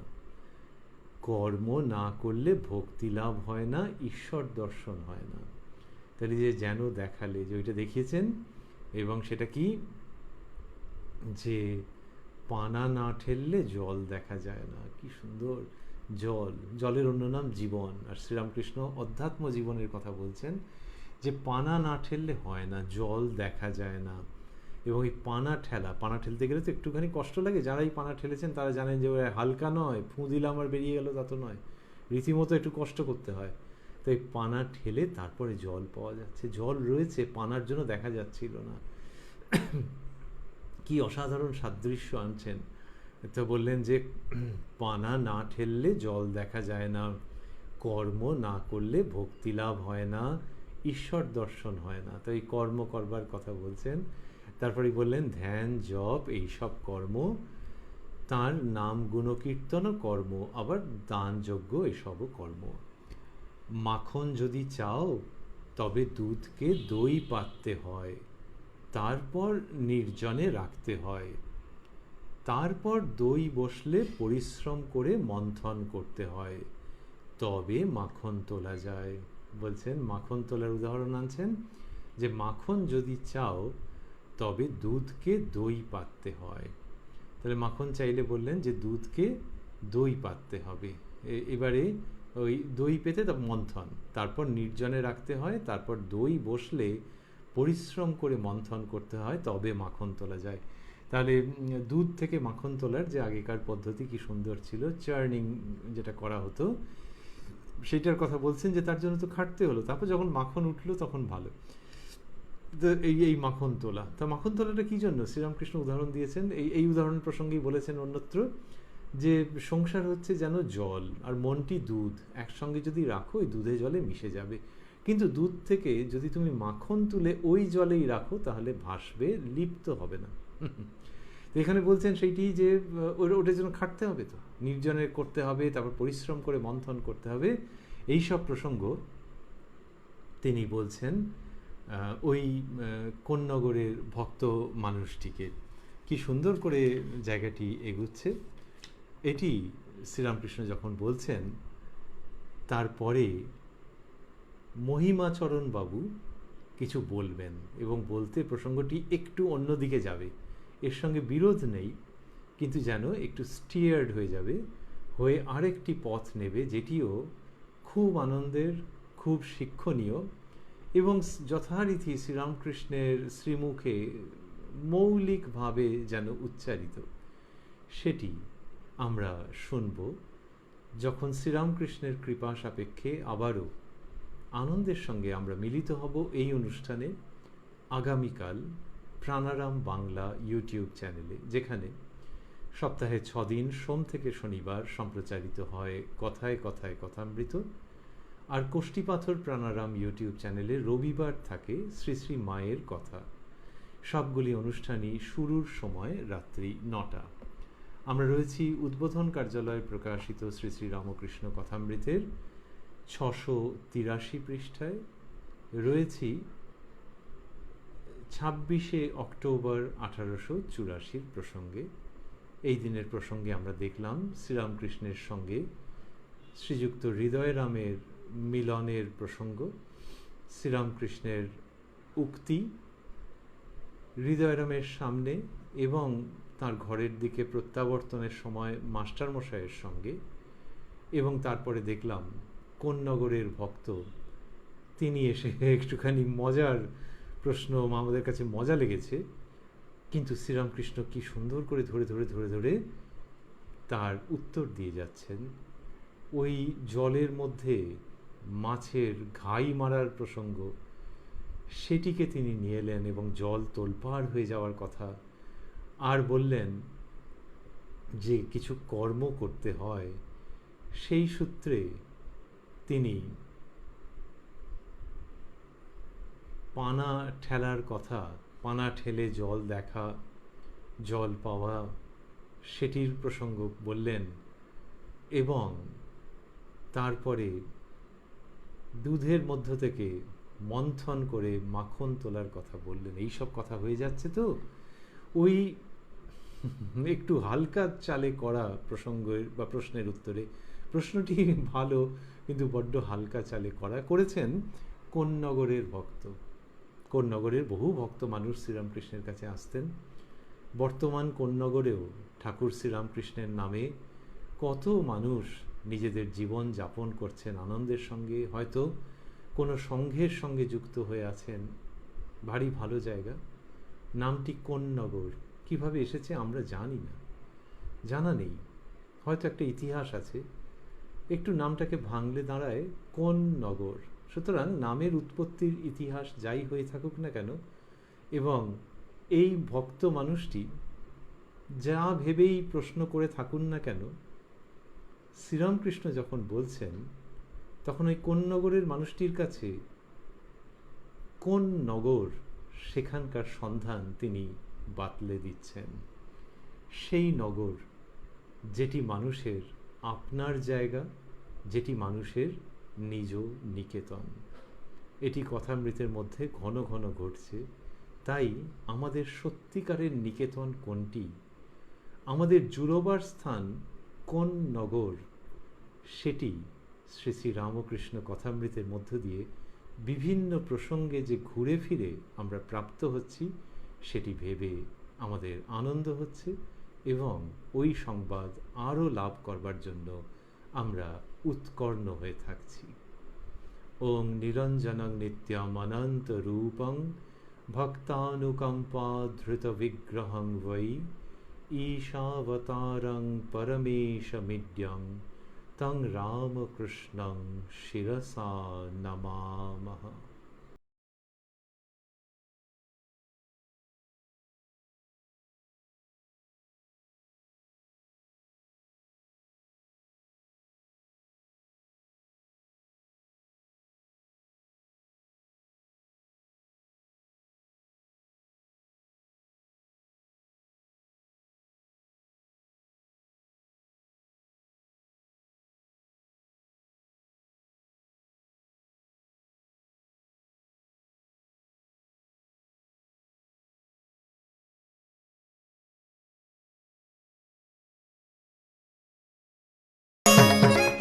কর্ম না করলে ভক্তি লাভ হয় না, ঈশ্বর দর্শন হয় না। তাহলে যে যেন দেখালে, যে ওইটা দেখিয়েছেন, এবং সেটা কি, যে পানা না ঠেললে জল দেখা যায় না। কি সুন্দর! জল, জলের অন্য নাম জীবন। আর শ্রীরামকৃষ্ণ অধ্যাত্ম জীবনের কথা বলছেন, যে পানা না ঠেললে হয় না, জল দেখা যায় না। এবং এই পানা ঠেলতে গেলে তো একটুখানি কষ্ট লাগে। যারা এই পানা ঠেলেছেন তারা জানেন যে হালকা নয়, ফুঁ দিলাম আর বেরিয়ে গেল, তা তো নয়, রীতিমতো একটু কষ্ট করতে হয়। তো এই পানা ঠেলে তারপরে জল পাওয়া যাচ্ছে, জল রয়েছে, পানার জন্য দেখা যাচ্ছিল না। কি অসাধারণ সাদৃশ্য আনছেন! তো বললেন যে পানা না ঠেললে জল দেখা যায় না, কর্ম না করলে ভক্তি লাভ হয় না, ঈশ্বর দর্শন হয় না। তো এই কর্ম করবার কথা বলছেন। তারপরে বললেন ধ্যান, জপ, এইসব কর্ম, তার নাম গুণকীর্তন কর্ম, আবার দান যজ্ঞ, এসবও কর্ম। মাখন যদি চাও তবে দুধকে দই পাততে হয়, তারপর নির্জনে রাখতে হয়, তারপর দই বসলে পরিশ্রম করে মন্থন করতে হয়, তবে মাখন তোলা যায়। বলছেন মাখন তোলার উদাহরণ আনছেন, যে মাখন যদি চাও তবে দুধকে দই পাততে হয়। তাহলে মাখন চাইলে বললেন যে দুধকে দই পাততে হবে, এবারে ওই দই পেতে তার মন্থন, তারপর নির্জনে রাখতে হয়, তারপর দই বসলে পরিশ্রম করে মন্থন করতে হয়, তবে মাখন তোলা যায়। তাহলে দুধ থেকে মাখন তোলার যে আগেকার পদ্ধতি কি সুন্দর ছিল, চার্নিং যেটা করা হতো, সেইটার কথা বলছেন, যে তার জন্য তো খাটতে হলো, তারপর যখন মাখন উঠলো তখন ভালো। তো এই মাখন তোলা, তা মাখন তোলাটা কী জন্য শ্রীরামকৃষ্ণ উদাহরণ দিয়েছেন, এই উদাহরণ প্রসঙ্গেই বলেছেন অন্যত্র, যে সংসার হচ্ছে যেন জল, আর মনটি দুধ, একসঙ্গে যদি রাখো ওই দুধে জলে মিশে যাবে। কিন্তু দুধ থেকে যদি তুমি মাখন তুলে ওই জলেই রাখো তাহলে ভাসবে, লিপ্ত হবে না। তো এখানে বলছেন সেইটি, যে ওটার জন্য খাটতে হবে, তো নির্জনে করতে হবে, তারপর পরিশ্রম করে মন্থন করতে হবে। এই সব প্রসঙ্গ তিনি বলছেন ওই কোন্নগরের ভক্ত মানুষটিকে। কি সুন্দর করে জায়গাটি এগুচ্ছে। এটি শ্রীরামকৃষ্ণ যখন বলছেন, তারপরে মহিমাচরণ বাবু কিছু বলবেন, এবং বলতে প্রসঙ্গটি একটু অন্যদিকে যাবে, এর সঙ্গে বিরোধ নেই, কিন্তু যেন একটু স্টিয়ার্ড হয়ে যাবে, হয়ে আরেকটি পথ নেবে, যেটিও খুব আনন্দের, খুব শিক্ষণীয়, এবং যথারীতি শ্রীরামকৃষ্ণের শ্রীমুখে মৌলিকভাবে যেন উচ্চারিত। সেটি আমরা শুনব যখন শ্রীরামকৃষ্ণের কৃপা সাপেক্ষে আবারও আনন্দের সঙ্গে আমরা মিলিত হব এই অনুষ্ঠানে আগামীকাল প্রাণারাম বাংলা ইউটিউব চ্যানেলে, যেখানে সপ্তাহে 6 দিন সোম থেকে শনিবার সম্প্রচারিত হয় কথায় কথায় কথামৃত, আর কোষ্ঠীপাথর প্রাণারাম ইউটিউব চ্যানেলে রবিবার থাকে শ্রী শ্রী মায়ের কথা। সবগুলি অনুষ্ঠানই শুরুর সময় রাত্রি 9টা। আমরা রয়েছি উদ্বোধন কার্যালয়ে প্রকাশিত শ্রী শ্রী রামকৃষ্ণ কথামৃতের 683 পৃষ্ঠায়, রয়েছি 26শে অক্টোবর 1884 প্রসঙ্গে। এই দিনের প্রসঙ্গে আমরা দেখলাম শ্রীরামকৃষ্ণের সঙ্গে শ্রীযুক্ত হৃদয়রামের মিলনের প্রসঙ্গ। শ্রীরামকৃষ্ণের উক্তি হৃদয়রামের সামনে এবং তার ঘরের দিকে প্রত্যাবর্তনের সময় মাস্টারমশাইয়ের সঙ্গে, এবং তারপরে দেখলাম কোন নগরের ভক্ত তিনি এসে একটুখানি মজার প্রশ্ন, আমাদের কাছে মজা লেগেছে, কিন্তু শ্রীরামকৃষ্ণ কি সুন্দর করে ধরে ধরে ধরে ধরে তার উত্তর দিয়ে যাচ্ছেন। ওই জলের মধ্যে মাছের ঘাই মারার প্রসঙ্গ, সেটিকে তিনি নিয়ে এলেন এবং জল তোলপাড় হয়ে যাওয়ার কথা, আর বললেন যে কিছু কর্ম করতে হয়। সেই সূত্রে তিনি পানা ঠেলার কথা, পানা ঠেলে জল দেখা, জল পাওয়া, সেটির প্রসঙ্গ বললেন, এবং তারপরে দুধের মধ্য থেকে মন্থন করে মাখন তোলার কথা বললেন। এই সব কথা হয়ে যাচ্ছে তো ওই একটু হালকা চালে করা প্রসঙ্গের বা প্রশ্নের উত্তরে, প্রশ্নটি ভালো কিন্তু বড্ড হালকা চালে করেছেন কোন নগরের ভক্ত। কোন নগরের বহু ভক্ত মানুষ শ্রীরামকৃষ্ণের কাছে আসতেন। বর্তমান কোন নগরেও ঠাকুর শ্রীরামকৃষ্ণের নামে কত মানুষ নিজেদের জীবন যাপন করছেন আনন্দের সঙ্গে, হয়তো কোনো সংঘের সঙ্গে যুক্ত হয়ে আছেন। ভারী ভালো জায়গা। নামটি কোন নগর কীভাবে এসেছে আমরা জানি না, জানা নেই, হয়তো একটা ইতিহাস আছে। একটু নামটাকে ভাঙলে দাঁড়ায় কোন নগর। সুতরাং নামের উৎপত্তির ইতিহাস যাই হয়ে থাকুক না কেন, এবং এই ভক্ত মানুষটি যা ভেবেই প্রশ্ন করে থাকুন না কেন, শ্রীরামকৃষ্ণ যখন বলছেন তখন ওই কোন নগরের মানুষটির কাছে কোন নগর সেখানকার সন্ধান তিনি বাতলে দিচ্ছেন। সেই নগর যেটি মানুষের আপনার জায়গা, যেটি মানুষের নিজ নিকেতন। এটি কথামৃতের মধ্যে ঘন ঘন ঘটছে। তাই আমাদের সত্যিকারের নিকেতন কোনটি, আমাদের জুড়োবার স্থান কোন নগর, সেটি শ্রী শ্রী রামকৃষ্ণ কথামৃতের মধ্য দিয়ে বিভিন্ন প্রসঙ্গে যে ঘুরে ফিরে আমরা প্রাপ্ত হচ্ছি, সেটি ভেবে আমাদের আনন্দ হচ্ছে এবং ওই সংবাদ আরও লাভ করবার জন্য আমরা উৎকর্ণ হয়ে থাকছি। ওং নিরঞ্জনং নিত্যমনন্ত রূপং ভক্তানুকম্পা ধৃত বিগ্রহং বৈ ঈশাবতারং পরমেশমিড্যং তং রামকৃষ্ণং শিরসা নমামহ।